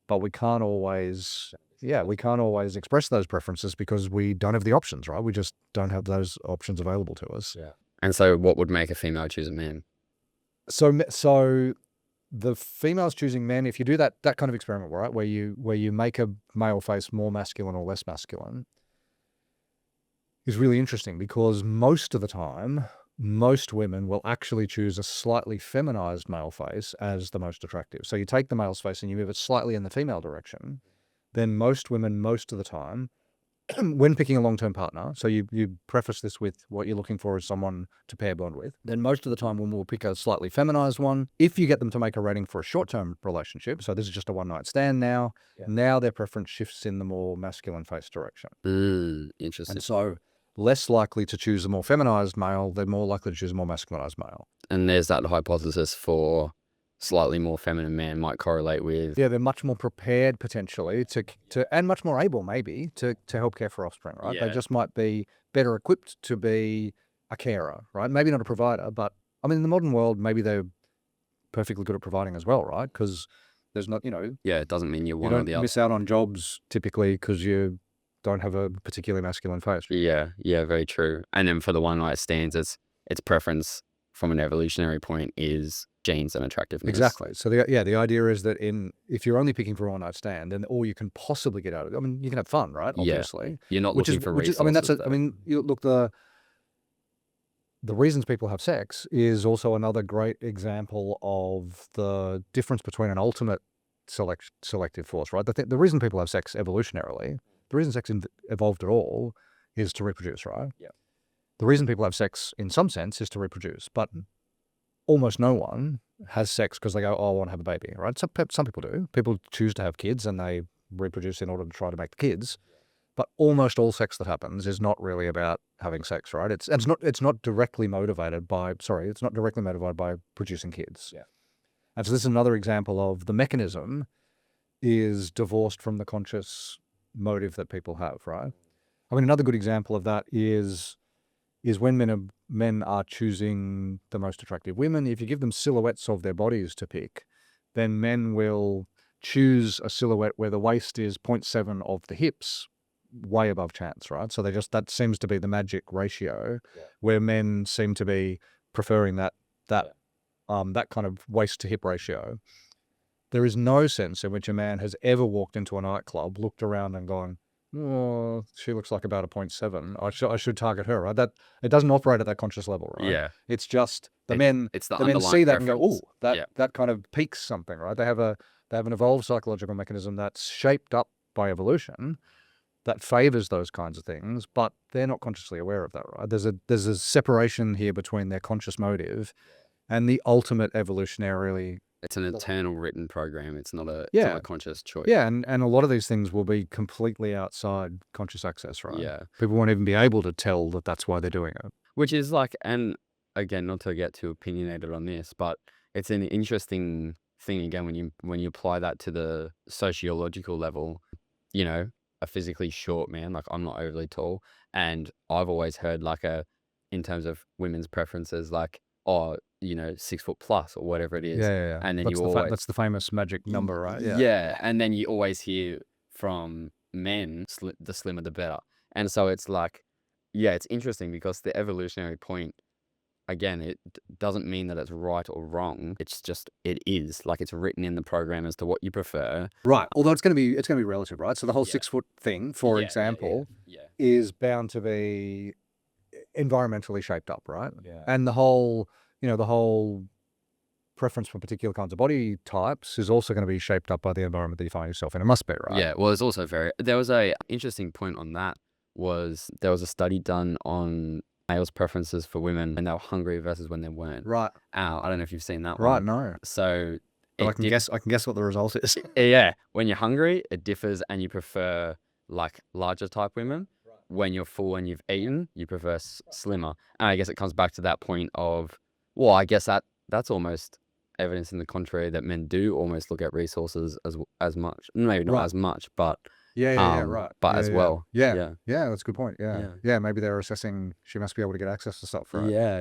Speaker 2: but we can't always express those preferences because we don't have the options, right? We just don't have those options available to us.
Speaker 3: Yeah. And so what would make a female choose a man?
Speaker 2: So the females choosing men, if you do that kind of experiment, right, where you make a male face more masculine or less masculine, is really interesting because most of the time, most women will actually choose a slightly feminized male face as the most attractive. So you take the male's face and you move it slightly in the female direction, then most women, most of the time, when picking a long-term partner, so you preface this with what you're looking for is someone to pair bond with, then most of the time women will pick a slightly feminized one. If you get them to make a rating for a short-term relationship, so this is just a one-night stand now, now their preference shifts in the more masculine face direction.
Speaker 3: Interesting.
Speaker 2: And so less likely to choose a more feminized male, they're more likely to choose a more masculinized male.
Speaker 3: And there's that hypothesis for slightly more feminine man might correlate with...
Speaker 2: Yeah, they're much more prepared potentially to and much more able maybe to help care for offspring, right?
Speaker 3: Yeah.
Speaker 2: They just might be better equipped to be a carer, right? Maybe not a provider, but I mean, in the modern world, maybe they're perfectly good at providing as well, right? Because there's not,
Speaker 3: Yeah, it doesn't mean you're one
Speaker 2: you
Speaker 3: or
Speaker 2: don't
Speaker 3: the other.
Speaker 2: miss out on jobs typically because you don't have a particularly masculine face.
Speaker 3: Yeah, very true. And then for the one night stands, its preference from an evolutionary point is genes and attractiveness.
Speaker 2: Exactly. So the idea is that if you're only picking for a one night stand, then all you can possibly get out of it, I mean, you can have fun, right? Obviously.
Speaker 3: Yeah. You're not looking for resources.
Speaker 2: you look, the reasons people have sex is also another great example of the difference between an ultimate selective force, right? The reason people have sex evolutionarily, the reason sex evolved at all is to reproduce, right?
Speaker 3: Yeah.
Speaker 2: The reason people have sex in some sense is to reproduce, but almost no one has sex because they go, oh, I want to have a baby, right? Some people do. People choose to have kids and they reproduce in order to try to make the kids. But almost all sex that happens is not really about having sex, right? It's not directly motivated by producing kids.
Speaker 3: Yeah.
Speaker 2: And so this is another example of the mechanism is divorced from the conscious motive that people have, right? I mean, another good example of that is when men are choosing the most attractive women. If you give them silhouettes of their bodies to pick, then men will choose a silhouette where the waist is 0.7 of the hips, way above chance, right? So that seems to be the magic ratio, where men seem to be preferring that kind of waist to hip ratio. There is no sense in which a man has ever walked into a nightclub, looked around and gone, oh, she looks like about a 0.7. I should target her, right? That it doesn't operate at that conscious level, right?
Speaker 3: Yeah.
Speaker 2: It's just the men see that and go, oh, that kind of piques something, right? They have an evolved psychological mechanism that's shaped up by evolution that favors those kinds of things, but they're not consciously aware of that, right? There's a separation here between their conscious motive and the ultimate evolutionarily.
Speaker 3: It's an eternal written program. It's not a conscious choice.
Speaker 2: Yeah, and a lot of these things will be completely outside conscious access, right?
Speaker 3: Yeah.
Speaker 2: People won't even be able to tell that that's why they're doing it.
Speaker 3: Which is like, and again, not to get too opinionated on this, but it's an interesting thing again when you apply that to the sociological level. You know, a physically short man, like I'm not overly tall, and I've always heard in terms of women's preferences, like, oh, 6 foot plus or whatever it is.
Speaker 2: Yeah.
Speaker 3: And then
Speaker 2: that's the famous magic number, right?
Speaker 3: Yeah. And then you always hear from men, the slimmer the better. And so it's like, yeah, it's interesting because the evolutionary point, again, it doesn't mean that it's right or wrong. It's just, it is. Like, it's written in the program as to what you prefer.
Speaker 2: Right. Although it's going to be relative, right? So the whole 6 foot thing, for example, is bound to be environmentally shaped up, right?
Speaker 3: Yeah.
Speaker 2: And the whole preference for particular kinds of body types is also going to be shaped up by the environment that you find yourself in. It must be, right?
Speaker 3: Yeah. Well, it's also there was a interesting point on that there was a study done on males' preferences for women when they were hungry versus when they weren't.
Speaker 2: Right.
Speaker 3: I don't know if you've seen that
Speaker 2: right,
Speaker 3: one.
Speaker 2: no.
Speaker 3: So
Speaker 2: But I can guess what the result is.
Speaker 3: Yeah. When you're hungry, it differs and you prefer like larger type women. Right. When you're full and you've eaten, you prefer slimmer. And I guess it comes back to that point of, well, I guess that's almost evidence in the contrary that men do almost look at resources as much. Maybe not as much, but
Speaker 2: right.
Speaker 3: But as well.
Speaker 2: Yeah, that's a good point. Yeah. Maybe they're assessing she must be able to get access to stuff, right?
Speaker 3: Yeah.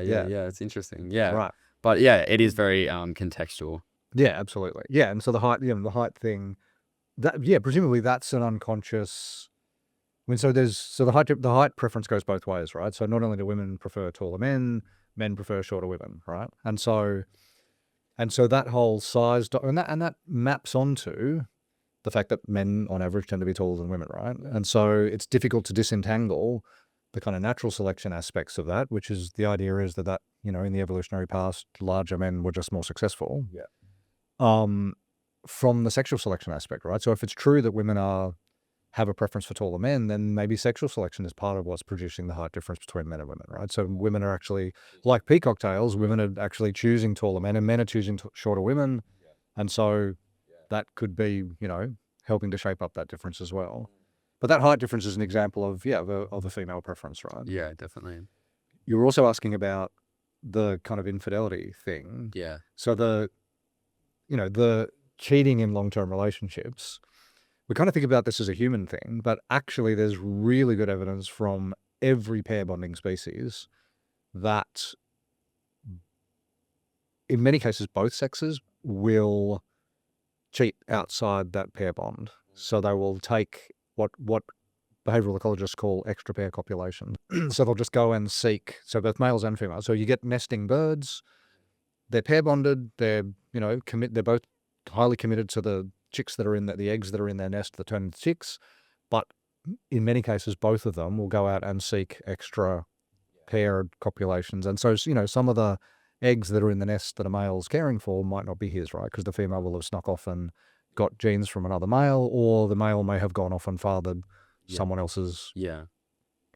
Speaker 3: It's interesting. Yeah.
Speaker 2: Right.
Speaker 3: But yeah, it is very contextual.
Speaker 2: Yeah, absolutely. Yeah, and so the height thing, presumably that's an unconscious. I mean, the height preference goes both ways, right? So not only do women prefer taller men prefer shorter women, right? And so that whole size and that maps onto the fact that men on average tend to be taller than women, right? And so it's difficult to disentangle the kind of natural selection aspects of that, which is the idea is that in the evolutionary past, larger men were just more successful.
Speaker 3: Yeah.
Speaker 2: From the sexual selection aspect, right? So if it's true that women have a preference for taller men, then maybe sexual selection is part of what's producing the height difference between men and women, right? So women are actually, like peacock tails, women are actually choosing taller men and men are choosing shorter women. And so that could be, helping to shape up that difference as well. But that height difference is an example of a female preference, right?
Speaker 3: Yeah, definitely.
Speaker 2: You were also asking about the kind of infidelity thing.
Speaker 3: Yeah.
Speaker 2: So the cheating in long-term relationships, we kind of think about this as a human thing, but actually there's really good evidence from every pair bonding species that in many cases both sexes will cheat outside that pair bond. So they will take what behavioral ecologists call extra pair copulation. So they'll just go and seek, so both males and females. So you get nesting birds, they're pair bonded, they're both highly committed to the chicks that are in the eggs that are in their nest that turn into chicks, but in many cases both of them will go out and seek extra paired copulations. And so, some of the eggs that are in the nest that a male's caring for might not be his, right? Because the female will have snuck off and got genes from another male, or the male may have gone off and fathered someone else's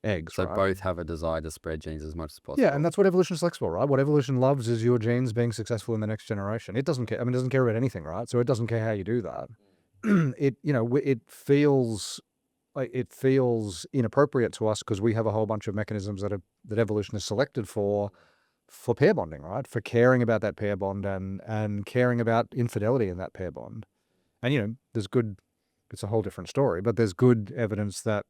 Speaker 2: eggs,
Speaker 3: So
Speaker 2: right?
Speaker 3: both have a desire to spread genes as much as possible.
Speaker 2: Yeah, and that's what evolution selects for, right? What evolution loves is your genes being successful in the next generation. It doesn't care. I mean, it doesn't care about anything, right? So it doesn't care how you do that. It feels inappropriate to us because we have a whole bunch of mechanisms that evolution has selected for pair bonding, right? For caring about that pair bond and caring about infidelity in that pair bond. And there's good. It's a whole different story, but there's good evidence that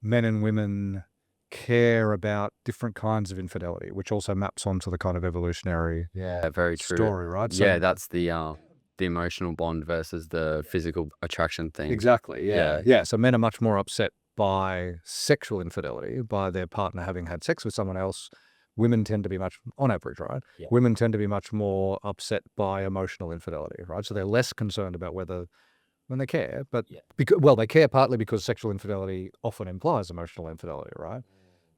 Speaker 2: men and women care about different kinds of infidelity, which also maps onto the kind of evolutionary
Speaker 3: very true.
Speaker 2: story, right? So,
Speaker 3: Yeah, that's the emotional bond versus the physical attraction thing.
Speaker 2: exactly.
Speaker 3: Yeah.
Speaker 2: Yeah. So men are much more upset by sexual infidelity, by their partner having had sex with someone else. Women tend to be on average, right?
Speaker 3: Yeah.
Speaker 2: Women tend to be much more upset by emotional infidelity, right? So they're less concerned about when they care, but they care partly because sexual infidelity often implies emotional infidelity, right?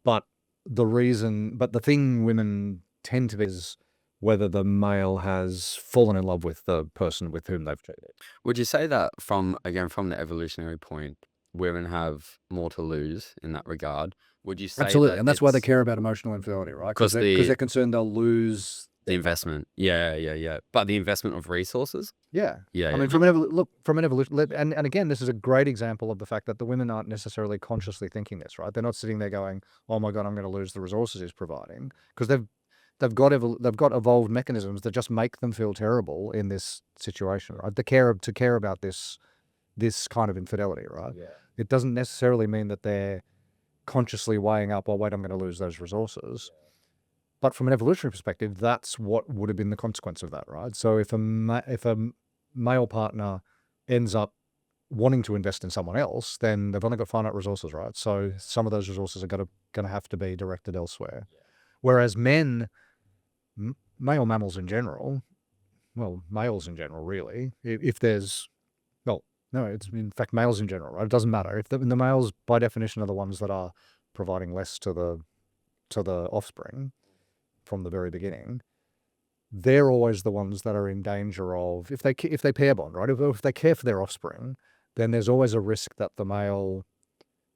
Speaker 2: But the thing women tend to be is whether the male has fallen in love with the person with whom they've cheated.
Speaker 3: Would you say that from the evolutionary point, women have more to lose in that regard? Would you say
Speaker 2: Absolutely,
Speaker 3: that
Speaker 2: and that's why they
Speaker 3: it's
Speaker 2: care about emotional infidelity, right?
Speaker 3: 'Cause
Speaker 2: Because they're concerned they'll lose
Speaker 3: the investment? Yeah. But the investment of resources?
Speaker 2: Yeah.
Speaker 3: Yeah.
Speaker 2: I mean, from an evolution, and again, this is a great example of the fact that the women aren't necessarily consciously thinking this, right? They're not sitting there going, "Oh my God, I'm going to lose the resources he's providing," because they've got evolved mechanisms that just make them feel terrible in this situation, right? To care about this kind of infidelity, right?
Speaker 3: Yeah.
Speaker 2: It doesn't necessarily mean that they're consciously weighing up, "Oh wait, I'm going to lose those resources." But from an evolutionary perspective, that's what would have been the consequence of that, right? So if a male partner ends up wanting to invest in someone else, then they've only got finite resources, right? So some of those resources are going to have to be directed elsewhere. Whereas male mammals in general, males in general, really, if there's, no, it's in fact males in general, right? It doesn't matter if the males by definition are the ones that are providing less to the offspring from the very beginning. They're always the ones that are in danger of, if they pair bond, right? If they care for their offspring, then there's always a risk that the male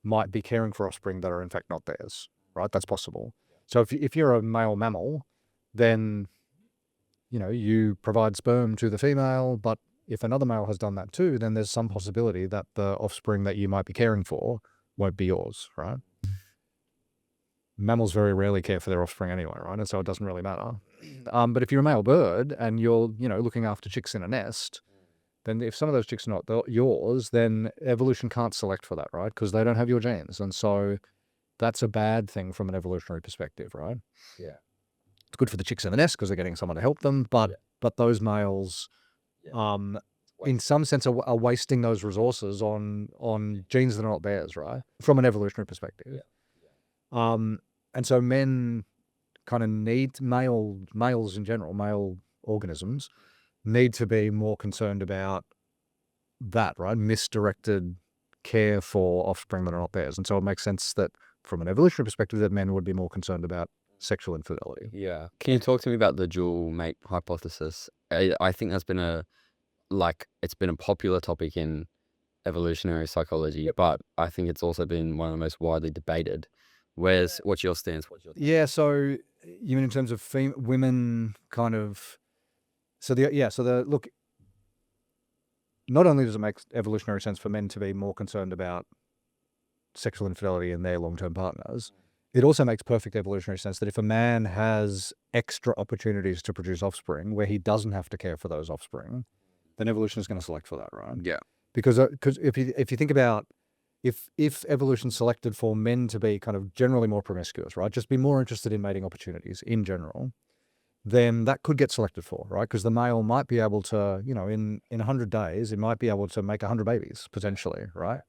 Speaker 2: might be caring for offspring that are in fact not theirs, right? That's possible. So if you're a male mammal, then you provide sperm to the female, but if another male has done that too, then there's some possibility that the offspring that you might be caring for won't be yours, right? Mammals very rarely care for their offspring anyway, right? And so it doesn't really matter. But if you're a male bird and you're, looking after chicks in a nest, then if some of those chicks are not yours, then evolution can't select for that, right? Because they don't have your genes. And so that's a bad thing from an evolutionary perspective, right?
Speaker 3: Yeah.
Speaker 2: It's good for the chicks in the nest because they're getting someone to help them. But those males, in some sense, are wasting those resources on genes that are not theirs, right? From an evolutionary perspective. And so men kind of need males in general, male organisms need to be more concerned about that, right? Misdirected care for offspring that are not theirs. And so it makes sense that from an evolutionary perspective that men would be more concerned about sexual infidelity.
Speaker 3: Yeah. Can you talk to me about the dual mate hypothesis? I think that's been it's been a popular topic in evolutionary psychology, but I think it's also been one of the most widely debated. What's your stance?
Speaker 2: Yeah, so you mean in terms of women kind of, look, not only does it make evolutionary sense for men to be more concerned about sexual infidelity in their long-term partners, it also makes perfect evolutionary sense that if a man has extra opportunities to produce offspring where he doesn't have to care for those offspring, then evolution is going to select for that, right?
Speaker 3: Yeah.
Speaker 2: Because if you think about if evolution selected for men to be kind of generally more promiscuous, right, just be more interested in mating opportunities in general, then that could get selected for, right? Because the male might be able to, in 100 days, it might be able to make 100 babies potentially, right?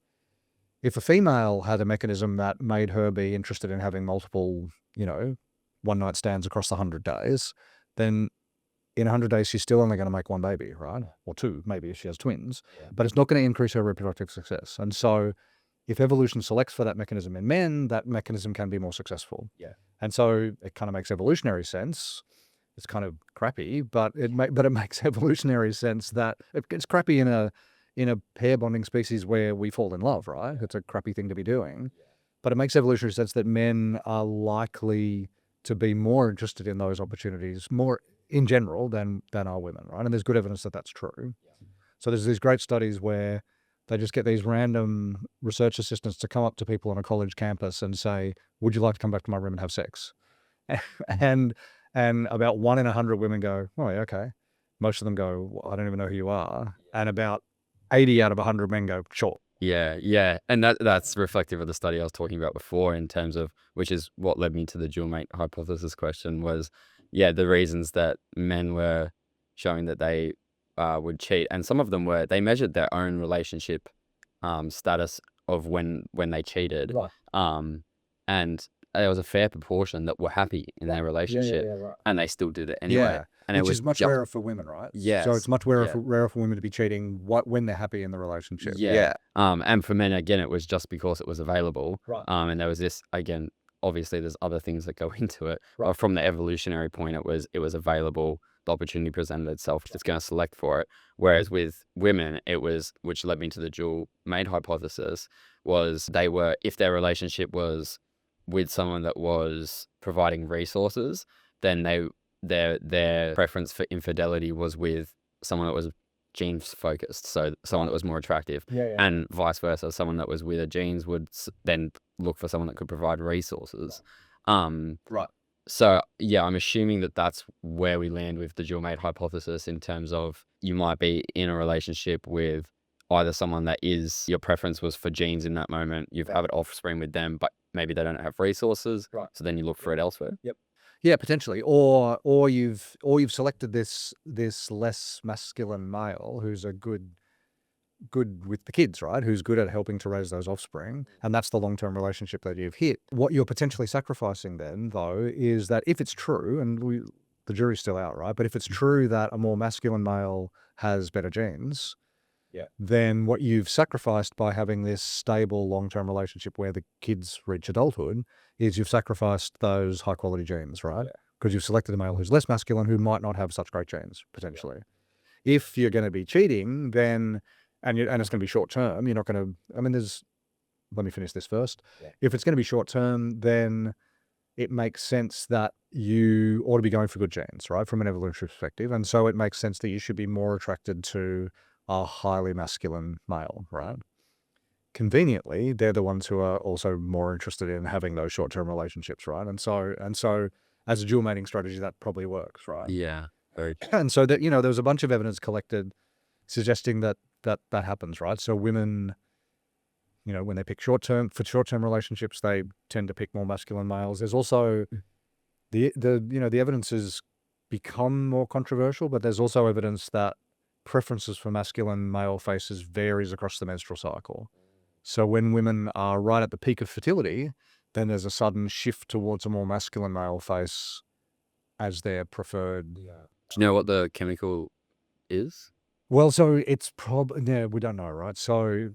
Speaker 2: If a female had a mechanism that made her be interested in having multiple, one-night stands across the 100 days, then in 100 days, she's still only going to make one baby, right? Or two, maybe if she has twins. Yeah. But it's not going to increase her reproductive success. And so if evolution selects for that mechanism in men, that mechanism can be more successful.
Speaker 1: Yeah.
Speaker 2: And so it kind of makes evolutionary sense. It's kind of crappy, but it makes evolutionary sense that it's crappy in a pair bonding species where we fall in love, right? It's a crappy thing to be doing. But it makes evolutionary sense that men are likely to be more interested in those opportunities more in general than are women, right? And there's good evidence that that's true. So there's these great studies where they just get these random research assistants to come up to people on a college campus and say, "Would you like to come back to my room and have sex?" and about 1 in 100 women go, "Oh, yeah, okay." Most of them go, "Well, I don't even know who you are." And about 80 out of 100 men go, "Sure."
Speaker 3: Yeah. And that's reflective of the study I was talking about before, in terms of, which is what led me to the dual mate hypothesis question, was, the reasons that men were showing that they would cheat. And some of them were, they measured their own relationship status of when they cheated.
Speaker 2: Right.
Speaker 3: And there was a fair proportion that were happy in their relationship,
Speaker 2: right.
Speaker 3: and they still did it anyway.
Speaker 2: Yeah,
Speaker 3: And it
Speaker 2: which
Speaker 3: was
Speaker 2: is much
Speaker 3: just-
Speaker 2: rarer for women, right?
Speaker 3: Yes.
Speaker 2: So it's much rarer,
Speaker 3: Yeah.
Speaker 2: rarer for women to be cheating when they're happy in the relationship.
Speaker 3: Yeah. And for men, again, it was just because it was available.
Speaker 2: Right.
Speaker 3: And there was this, again, obviously there's other things that go into it.
Speaker 2: Right.
Speaker 3: But from the evolutionary point, it was available. The opportunity presented itself. It's going to select for it. Whereas with women, it was, which led me to the dual mate hypothesis, was they were, if their relationship was with someone that was providing resources, then their preference for infidelity was with someone that was genes focused, so someone that was more attractive. And vice versa, someone that was with a genes would then look for someone that could provide resources.
Speaker 2: Right.
Speaker 3: So I'm assuming that that's where we land with the dual mate hypothesis, in terms of you might be in a relationship with either someone that is, your preference was for genes in that moment, you've had offspring with them, but maybe they don't have resources,
Speaker 2: Right.
Speaker 3: so then you look for it elsewhere.
Speaker 2: Yeah, potentially, or you've selected this less masculine male who's a good with the kids, right? Who's good at helping to raise those offspring, and that's the long-term relationship that you've hit. What you're potentially sacrificing then, though, is that if it's true, and the jury's still out, right? But if it's true that a more masculine male has better genes, then what you've sacrificed by having this stable long-term relationship where the kids reach adulthood is you've sacrificed those high-quality genes, right? Because you've selected a male who's less masculine, who might not have such great genes, potentially. If you're going to be cheating, then, and it's going to be short-term, you're not going to, let me finish this first. If it's going to be short-term, then it makes sense that you ought to be going for good genes, right? From an evolutionary perspective. And so it makes sense that you should be more attracted to a highly masculine male, right? Conveniently, they're the ones who are also more interested in having those short-term relationships, right? And so as a dual mating strategy, that probably works, right?
Speaker 3: Yeah, very.
Speaker 2: And so that, there was a bunch of evidence collected suggesting that happens, right? So women, when they pick short-term relationships, they tend to pick more masculine males. There's also the evidence has become more controversial, but there's also evidence that preferences for masculine male faces varies across the menstrual cycle. So when women are right at the peak of fertility, then there's a sudden shift towards a more masculine male face as their preferred.
Speaker 3: Do you know what the chemical is?
Speaker 2: Well, so it's we don't know, right? So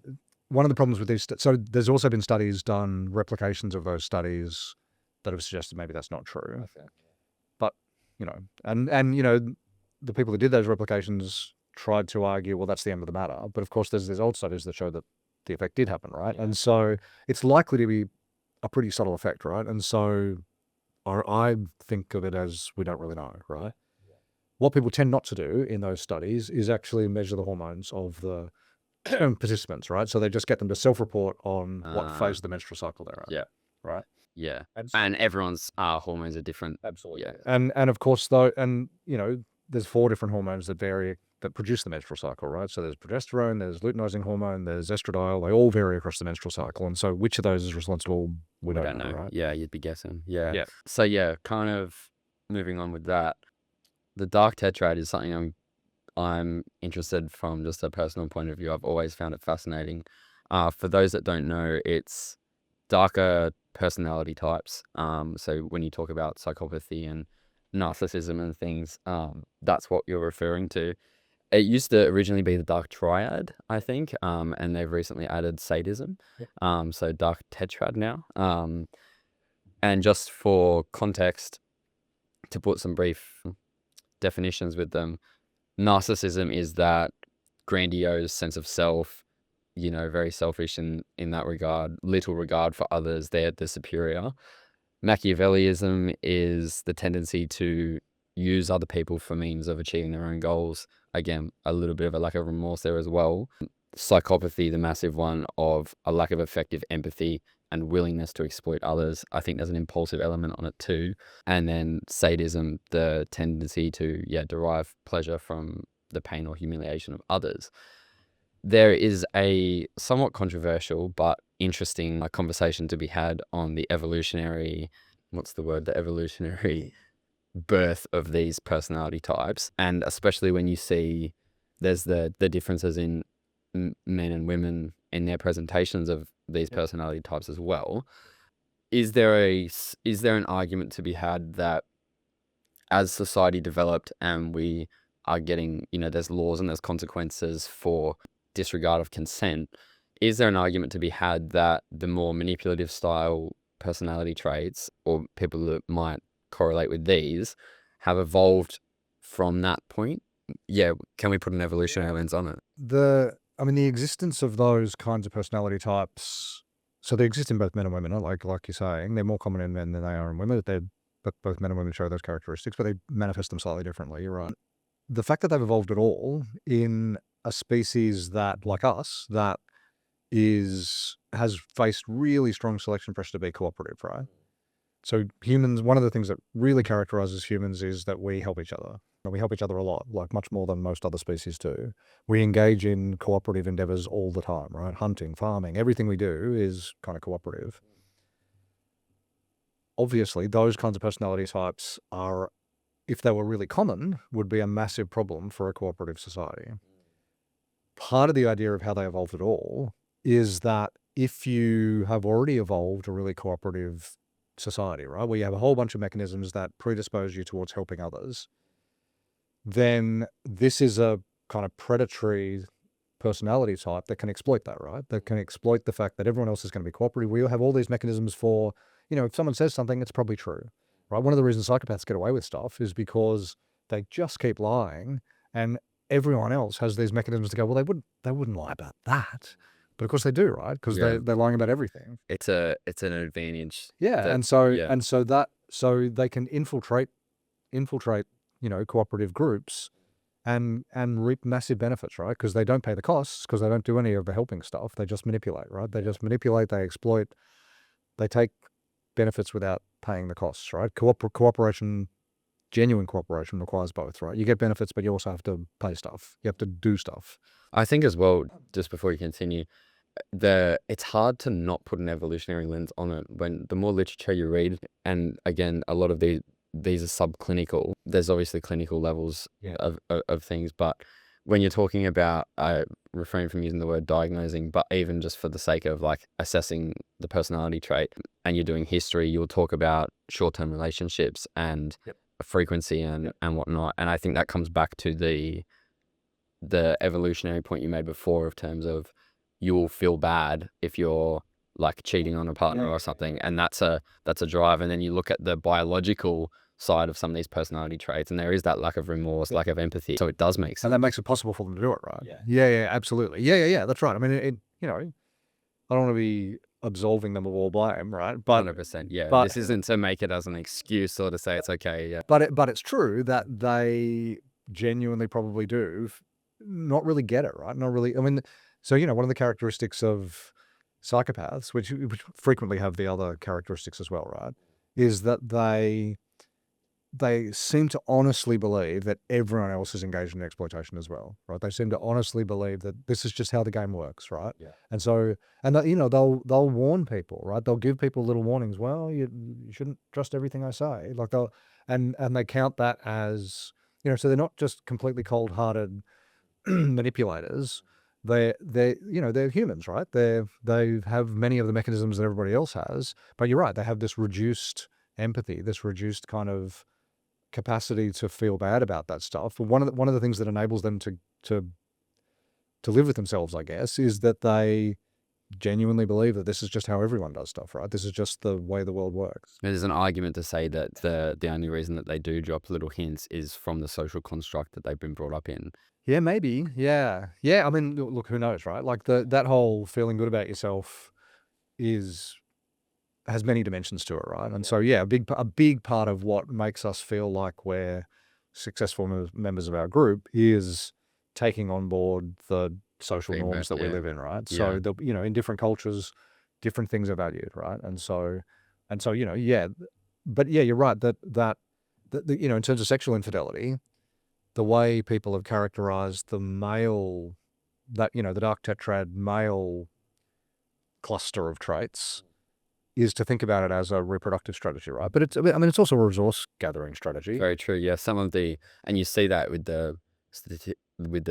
Speaker 2: one of the problems with these, so there's also been studies done, replications of those studies that have suggested maybe that's not true.
Speaker 3: Okay.
Speaker 2: But, and the people who did those replications tried to argue, well, that's the end of the matter. But of course, there's old studies that show that the effect did happen, right? And so it's likely to be a pretty subtle effect, right? And so I think of it as we don't really know, right? What people tend not to do in those studies is actually measure the hormones of the participants, right? So they just get them to self-report on what phase of the menstrual cycle they're at.
Speaker 3: Yeah.
Speaker 2: Right?
Speaker 3: Yeah.
Speaker 2: And,
Speaker 3: And everyone's hormones are different.
Speaker 2: absolutely.
Speaker 3: Yeah.
Speaker 2: And of course, though, there's 4 different hormones that vary, that produce the menstrual cycle, right? So there's progesterone, there's luteinizing hormone, there's estradiol. They all vary across the menstrual cycle. And so which of those is responsible, we don't know, right?
Speaker 3: Yeah, you'd be guessing. Yeah.
Speaker 2: Yeah.
Speaker 3: So kind of moving on with that, the Dark Tetrad is something I'm interested from just a personal point of view. I've always found it fascinating. For those that don't know, it's darker personality types. So when you talk about psychopathy and narcissism and things, that's what you're referring to. It used to originally be the Dark Triad, I think, and they've recently added Sadism, so Dark Tetrad now. And just for context, to put some brief definitions with them, narcissism is that grandiose sense of self, very selfish in that regard, little regard for others, they're the superior. Machiavellianism is the tendency to use other people for means of achieving their own goals. Again, a little bit of a lack of remorse there as well. Psychopathy, the massive one of a lack of effective empathy and willingness to exploit others. I think there's an impulsive element on it too. And then sadism, the tendency to derive pleasure from the pain or humiliation of others. There is a somewhat controversial but interesting conversation to be had on the evolutionary, the evolutionary birth of these personality types. And especially when you see there's the differences in men and women in their presentations of these personality types as well. Is there an argument to be had that as society developed and we are getting, there's laws and there's consequences for disregard of consent, is there an argument to be had that the more manipulative style personality traits or people that might correlate with these have evolved from that point? Yeah, can we put an evolutionary lens on it?
Speaker 2: The existence of those kinds of personality types, so they exist in both men and women, like you're saying. They're more common in men than they are in women, but both men and women show those characteristics, but they manifest them slightly differently, you're right. The fact that they've evolved at all in a species that, like us, that has faced really strong selection pressure to be cooperative, right? So humans, one of the things that really characterizes humans is that we help each other. We help each other a lot, like much more than most other species do. We engage in cooperative endeavors all the time, right? Hunting, farming, everything we do is kind of cooperative. Obviously, those kinds of personality types are, if they were really common, would be a massive problem for a cooperative society. Part of the idea of how they evolved at all is that if you have already evolved a really cooperative society, right, where you have a whole bunch of mechanisms that predispose you towards helping others, then this is a kind of predatory personality type that can exploit that, right? That can exploit the fact that everyone else is going to be cooperative. We have all these mechanisms for, if someone says something, it's probably true, right? One of the reasons psychopaths get away with stuff is because they just keep lying, and everyone else has these mechanisms to go, well, they wouldn't lie about that. But of course they do, right? Because they're lying about everything.
Speaker 3: It's an advantage.
Speaker 2: Yeah, so they can infiltrate, cooperative groups and reap massive benefits, right? Because they don't pay the costs, because they don't do any of the helping stuff. They just manipulate, right? They just manipulate, they exploit, they take benefits without paying the costs, right? Cooperation, genuine cooperation requires both, right? You get benefits, but you also have to pay stuff. You have to do stuff.
Speaker 3: I think as well, just before you continue, it's hard to not put an evolutionary lens on it when the more literature you read, and again, a lot of these are subclinical. There's obviously clinical levels of things, but when you're talking about, refrain from using the word diagnosing, but even just for the sake of like assessing the personality trait, and you're doing history, you'll talk about short-term relationships and frequency and whatnot. And I think that comes back to the evolutionary point you made before, of terms of you will feel bad if you're like cheating on a partner or something, and that's a drive. And then you look at the biological side of some of these personality traits, and there is that lack of remorse, lack of empathy. So it does make sense,
Speaker 2: and that makes it possible for them to do it, right? Yeah, absolutely. Yeah, that's right. I mean, I don't want to be absolving them of all blame, right? But
Speaker 3: 100%. Yeah, but this isn't to make it as an excuse or to say it's okay. Yeah,
Speaker 2: but it's true that they genuinely probably do not really get it, right? Not really. I mean, so one of the characteristics of psychopaths, which frequently have the other characteristics as well, right, is that they seem to honestly believe that everyone else is engaged in exploitation as well, right? They seem to honestly believe that this is just how the game works, right? Yeah. And so, they'll warn people, right? They'll give people little warnings. Well, you shouldn't trust everything I say. Like and they count that as, so they're not just completely cold-hearted manipulators. They're humans, right? They have many of the mechanisms that everybody else has, but you're right, they have this reduced empathy, this reduced kind of capacity to feel bad about that stuff. One of the things that enables them to live with themselves, I guess, is that they genuinely believe that this is just how everyone does stuff, right? This is just the way the world works.
Speaker 3: There's an argument to say that the only reason that they do drop little hints is from the social construct that they've been brought up in.
Speaker 2: Yeah, maybe. Yeah. I mean, look, who knows, right? Like that whole feeling good about yourself has many dimensions to it, right? And so, yeah, a big part of what makes us feel like we're successful members of our group is taking on board the social norms that we live in, right? So, in different cultures, different things are valued, right? And so, but yeah, you're right that in terms of sexual infidelity, the way people have characterized the male, the Dark Tetrad male cluster of traits is to think about it as a reproductive strategy, right? But it's also a resource gathering strategy.
Speaker 3: Very true. Yeah, and you see that with the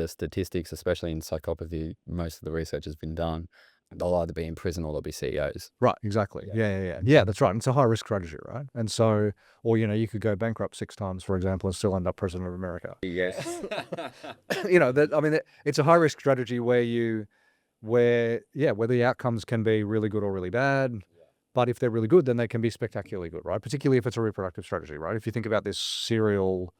Speaker 3: statistics, especially in psychopathy. Most of the research has been done. They'll either be in prison or they'll be CEOs.
Speaker 2: Right, exactly. Yeah, that's right. And it's a high risk strategy, right? And so, or you could go bankrupt 6 times, for example, and still end up president of America.
Speaker 3: Yes.
Speaker 2: It's a high risk strategy where the outcomes can be really good or really bad. But if they're really good, then they can be spectacularly good, right? Particularly if it's a reproductive strategy, right? If you think about this serial,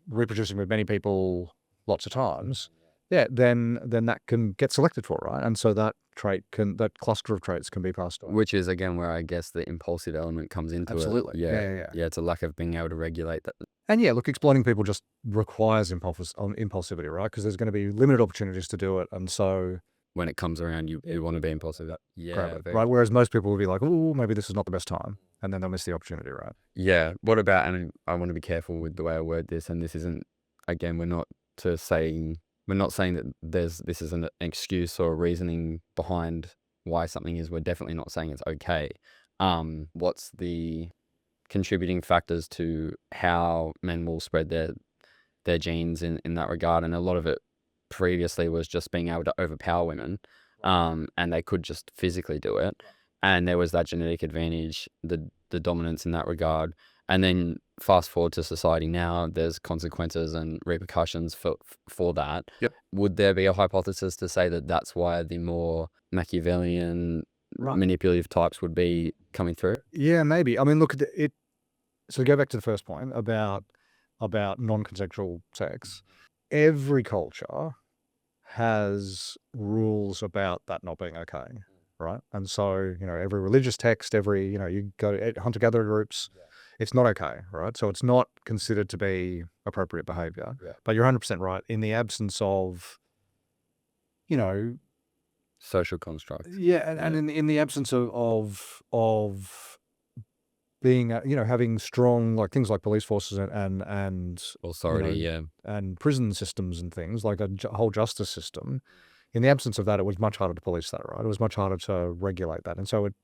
Speaker 2: reproducing with many people lots of times, then that can get selected for, right? And so that cluster of traits can be passed on.
Speaker 3: Which is, again, where I guess the impulsive element comes into
Speaker 2: Absolutely.
Speaker 3: it. Absolutely. Yeah, it's a lack of being able to regulate that.
Speaker 2: And yeah, look, exploiting people just requires impulsivity, right? Because there's going to be limited opportunities to do it. And so
Speaker 3: when it comes around, you want to be impulsive.
Speaker 2: Right. Whereas most people will be like, oh, maybe this is not the best time. And then they'll miss the opportunity, right?
Speaker 3: Yeah. What about, and I want to be careful with the way I word this, and this isn't, again, we're not saying that this is an excuse or a reasoning behind why something is. We're definitely not saying it's okay. What's the contributing factors to how men will spread their genes in that regard? And a lot of it previously was just being able to overpower women, and they could just physically do it, and there was that genetic advantage, the dominance in that regard. And then fast forward to society now, there's consequences and repercussions for that.
Speaker 2: Yep.
Speaker 3: Would there be a hypothesis to say that that's why the more Machiavellian manipulative types would be coming through?
Speaker 2: Yeah, maybe. I mean, look, so go back to the first point about non-consensual sex. Every culture has rules about that not being okay, right? And so, every religious text, you go to hunter-gatherer groups, it's not okay, right? So it's not considered to be appropriate behavior.
Speaker 3: Yeah.
Speaker 2: But you're 100% right. In the absence of,
Speaker 3: social construct.
Speaker 2: Yeah, and in the absence of being, having strong, like things like police forces and
Speaker 3: authority,
Speaker 2: and prison systems and things like a whole justice system. In the absence of that, it was much harder to police that, right? It was much harder to regulate that, and so it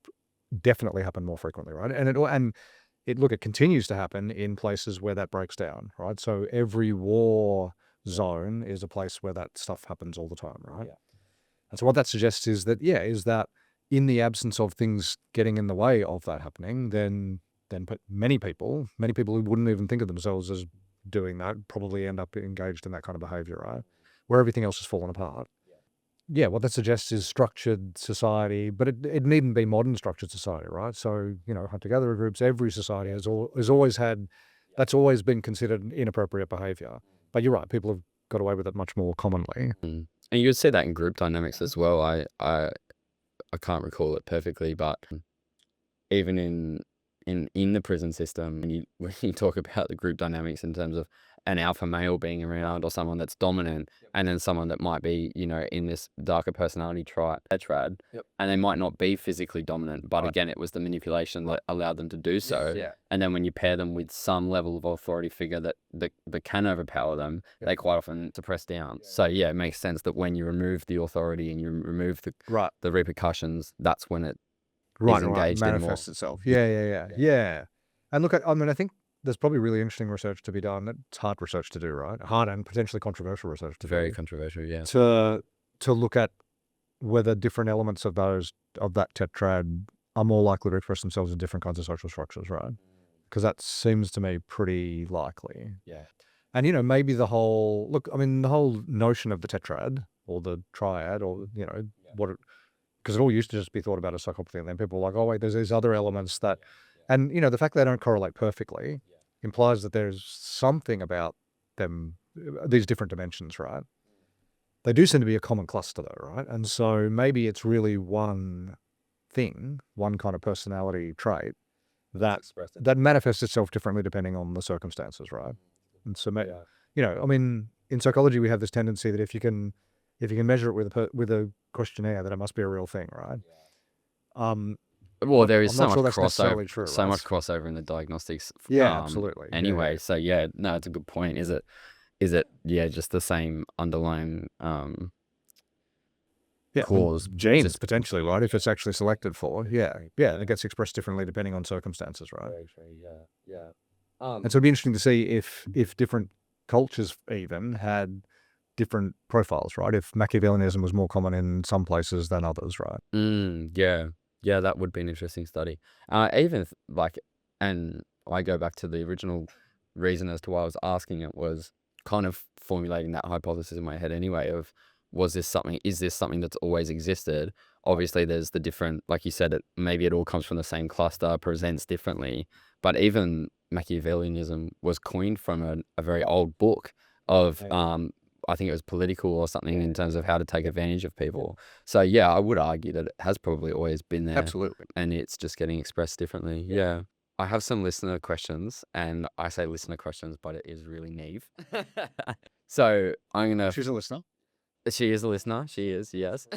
Speaker 2: definitely happened more frequently, right? And it continues to happen in places where that breaks down, right? So every war zone is a place where that stuff happens all the time, right? Yeah. And so what that suggests is that in the absence of things getting in the way of that happening, then many people who wouldn't even think of themselves as doing that probably end up engaged in that kind of behavior, right? Where everything else has fallen apart. Yeah, what that suggests is structured society, but it needn't be modern structured society, right? So, hunter-gatherer groups, every society has always had, that's always been considered inappropriate behavior. But you're right, people have got away with it much more commonly.
Speaker 3: And you would see that in group dynamics as well. I can't recall it perfectly, but even in the prison system, when you talk about the group dynamics in terms of an alpha male being around or someone that's dominant, and then someone that might be, in this darker personality tetrad, and they might not be physically dominant, but again, it was the manipulation that allowed them to do so.
Speaker 2: Yeah.
Speaker 3: And then when you pair them with some level of authority figure that can overpower them, they quite often suppress down. So yeah, it makes sense that when you remove the authority and you remove the repercussions, that's when it is engaged in more.
Speaker 2: Manifests itself. Yeah. And look, I think there's probably really interesting research to be done. It's hard research to do, right? Hard and potentially controversial research to do.
Speaker 3: Very controversial, yeah.
Speaker 2: To look at whether different elements of that tetrad are more likely to express themselves in different kinds of social structures, right? because that seems to me pretty likely.
Speaker 3: Yeah.
Speaker 2: And, you know, maybe the whole notion of the tetrad or the triad or, you know, because it all used to just be thought about as psychopathy. And then people were like, oh, wait, there's these other elements that, and, you know, the fact they don't correlate perfectly implies that there's something about them, these different dimensions, right? They do seem to be a common cluster though, right? And so maybe it's really one thing, one kind of personality trait that manifests itself differently depending on the circumstances, right? And so, you know, I mean, in psychology, we have this tendency that if you can measure it with a questionnaire, that it must be a real thing, right?
Speaker 3: Well, there is
Speaker 2: I'm
Speaker 3: so
Speaker 2: not
Speaker 3: much
Speaker 2: sure that's
Speaker 3: crossover,
Speaker 2: necessarily true,
Speaker 3: so
Speaker 2: right?
Speaker 3: much crossover in the diagnostics.
Speaker 2: Yeah, absolutely.
Speaker 3: Anyway,
Speaker 2: Yeah.
Speaker 3: so no, it's a good point. Is it just the same underlying cause?
Speaker 2: Genes potentially, right? If it's actually selected for, it gets expressed differently depending on circumstances, right?
Speaker 3: Very true. Yeah.
Speaker 2: And so it'd be interesting to see if different cultures even had different profiles, right? If Machiavellianism was more common in some places than others, right?
Speaker 3: Yeah, that would be an interesting study. And I go back to the original reason as to why I was asking it was kind of formulating that hypothesis in my head anyway of is this something that's always existed? Obviously there's the different, like you said, maybe it all comes from the same cluster, presents differently, but even Machiavellianism was coined from a very old book of I think it was political or something in terms of how to take advantage of people. So yeah, I would argue that it has probably always been there.
Speaker 2: Absolutely.
Speaker 3: And it's just getting expressed differently. Yeah. I have some listener questions, and I say listener questions, but it is really Neve. So I'm going to...
Speaker 2: She's a listener.
Speaker 3: She is a listener. She is, yes.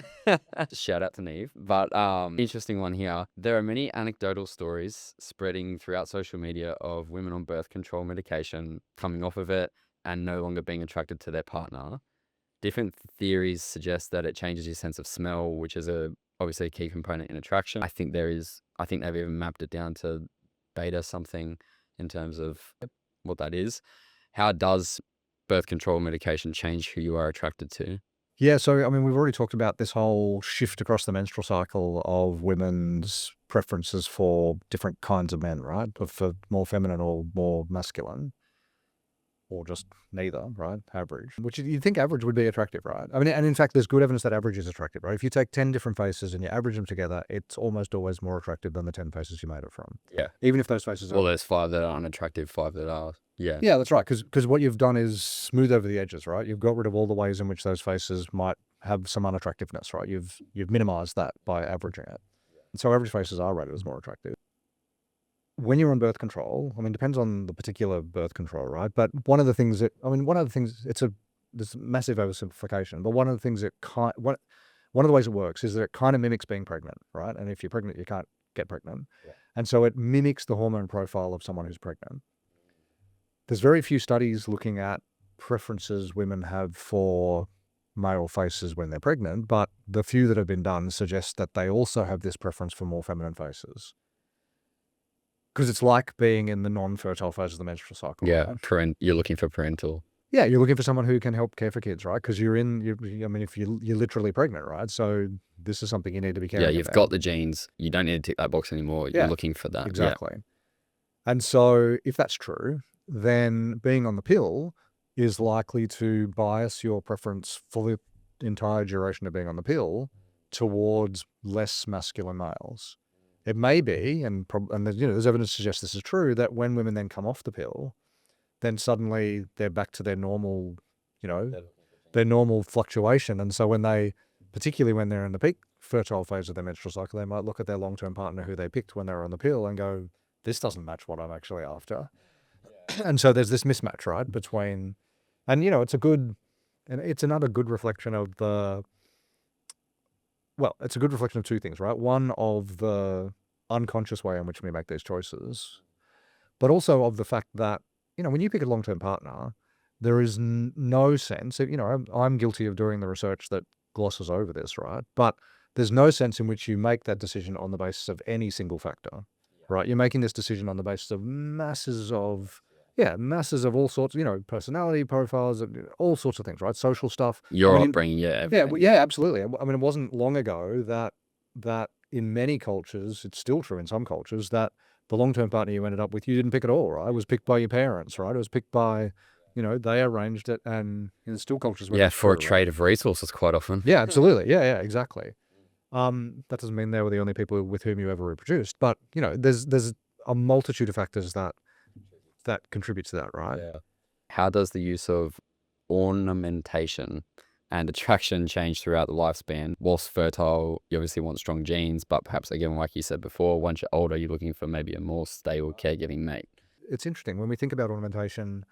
Speaker 3: Shout out to Neve. But interesting one here. There are many anecdotal stories spreading throughout social media of women on birth control medication coming off of it and no longer being attracted to their partner. Different theories suggest that it changes your sense of smell, which is obviously a key component in attraction. I think they've even mapped it down to beta something in terms of what that is. How does birth control medication change who you are attracted to?
Speaker 2: Yeah, so I mean, we've already talked about this whole shift across the menstrual cycle of women's preferences for different kinds of men, right? For more feminine or more masculine, or just neither, right? Average, which you'd think average would be attractive, right? I mean, and in fact, there's good evidence that average is attractive, right? If you take 10 different faces and you average them together, it's almost always more attractive than the 10 faces you made it from.
Speaker 3: Yeah.
Speaker 2: Even if those faces are...
Speaker 3: Well, there's 5 that are unattractive, 5 that are, yeah.
Speaker 2: Yeah, that's right, because what you've done is smooth over the edges, right? You've got rid of all the ways in which those faces might have some unattractiveness, right? You've minimized that by averaging it. And so average faces are rated as more attractive. When you're on birth control, I mean, depends on the particular birth control, right? But one of the things, there's massive oversimplification, but one of the ways it works is that it kind of mimics being pregnant, right? And if you're pregnant, you can't get pregnant. Yeah. And so it mimics the hormone profile of someone who's pregnant. There's very few studies looking at preferences women have for male faces when they're pregnant, but the few that have been done suggest that they also have this preference for more feminine faces. Because it's like being in the non-fertile phase of the menstrual cycle.
Speaker 3: Yeah,
Speaker 2: right?
Speaker 3: You're looking for parental.
Speaker 2: Yeah, you're looking for someone who can help care for kids, right? Because if you're literally pregnant, right? So this is something you need to be caring about.
Speaker 3: Yeah, you've got the genes. You don't need to tick that box anymore. You're looking for that.
Speaker 2: Exactly.
Speaker 3: Yeah.
Speaker 2: And so if that's true, then being on the pill is likely to bias your preference for the entire duration of being on the pill towards less masculine males. It may be, and there's evidence to suggest this is true, that when women then come off the pill, then suddenly they're back to their normal, their normal fluctuation. And so particularly when they're in the peak fertile phase of their menstrual cycle, they might look at their long-term partner who they picked when they were on the pill and go, this doesn't match what I'm actually after. Yeah. And so there's this mismatch, right, between, and it's another good reflection of it's a good reflection of two things, right? One, of the unconscious way in which we make these choices, but also of the fact that, when you pick a long-term partner, there is no sense, I'm guilty of doing the research that glosses over this, right? But there's no sense in which you make that decision on the basis of any single factor, right? You're making this decision on the basis of masses of all sorts, personality profiles, all sorts of things, right? Social stuff.
Speaker 3: Your upbringing, everything.
Speaker 2: Yeah, absolutely. I mean, it wasn't long ago that in many cultures, it's still true in some cultures, that the long-term partner you ended up with, you didn't pick at all, right? It was picked by your parents, right? It was picked by, they arranged it, and in still cultures where
Speaker 3: Yeah,
Speaker 2: that's
Speaker 3: for a
Speaker 2: true, right?
Speaker 3: trade of resources quite often.
Speaker 2: Yeah, absolutely. Yeah, exactly. That doesn't mean they were the only people with whom you ever reproduced, but there's a multitude of factors that contribute to that, right?
Speaker 3: Yeah. How does the use of ornamentation and attraction change throughout the lifespan? Whilst fertile, you obviously want strong genes, but perhaps, again, like you said before, once you're older, you're looking for maybe a more stable caregiving mate.
Speaker 2: It's interesting. When we think about ornamentation,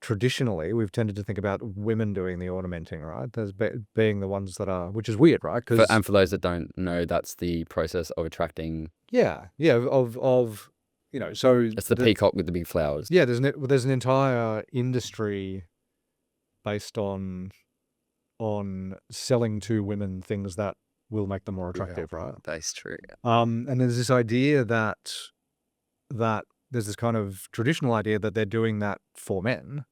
Speaker 2: traditionally, we've tended to think about women doing the ornamenting, right? As being the ones that are, which is weird, right?
Speaker 3: And for those that don't know, that's the process of attracting.
Speaker 2: So
Speaker 3: It's the peacock with the big flowers.
Speaker 2: Yeah, there's an entire industry based on selling to women things that will make them more attractive, right?
Speaker 1: That's true.
Speaker 2: And there's this idea that there's this kind of traditional idea that they're doing that for men.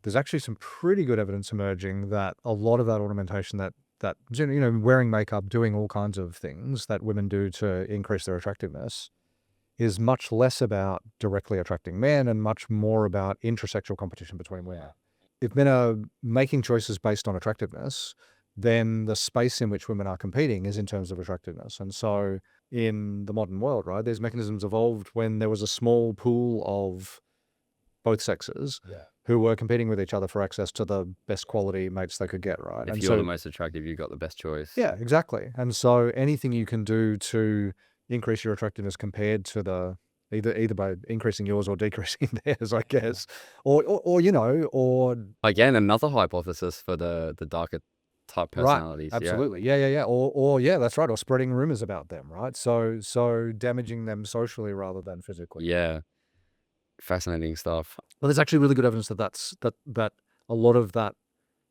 Speaker 2: There's actually some pretty good evidence emerging that a lot of that ornamentation, that wearing makeup, doing all kinds of things that women do to increase their attractiveness, is much less about directly attracting men and much more about intersexual competition between women. If men are making choices based on attractiveness, then the space in which women are competing is in terms of attractiveness. And so in the modern world, right, these mechanisms evolved when there was a small pool of both sexes who were competing with each other for access to the best quality mates they could get, right?
Speaker 3: If you're the most attractive, you got the best choice.
Speaker 2: Yeah, exactly. And so anything you can do to increase your attractiveness compared to the either by increasing yours or decreasing theirs, I guess, or
Speaker 3: again, another hypothesis for the darker type personalities.
Speaker 2: Right, absolutely. Yeah. Or that's right. Or spreading rumors about them, right? So damaging them socially rather than physically.
Speaker 3: Yeah. Fascinating stuff.
Speaker 2: Well, there's actually really good evidence that a lot of that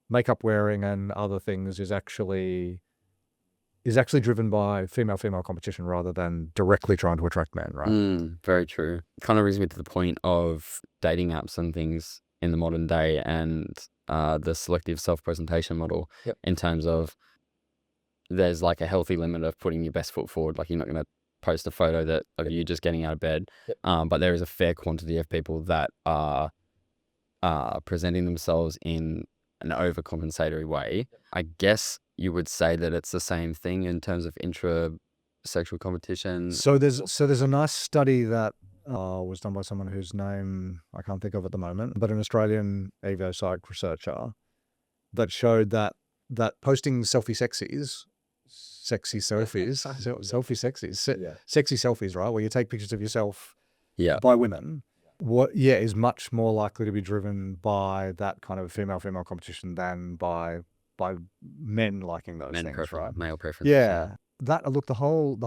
Speaker 2: makeup wearing and other things is actually driven by female competition rather than directly trying to attract men, right?
Speaker 3: Very true. Kind of brings me to the point of dating apps and things in the modern day, and the selective self-presentation model. In terms of, there's like a healthy limit of putting your best foot forward. Like, you're not going to post a photo of you just getting out of bed. But there is a fair quantity of people that are presenting themselves in an overcompensatory way. I guess you would say that it's the same thing in terms of intra-sexual competition.
Speaker 2: So there's a nice study that was done by someone whose name I can't think of at the moment, but an Australian evo-psych researcher, that showed that posting sexy selfies, sexy selfies, right, where you take pictures of yourself by women, is much more likely to be driven by that kind of female competition than by men liking those things, right?
Speaker 3: Male preference.
Speaker 2: Yeah. That, look, the whole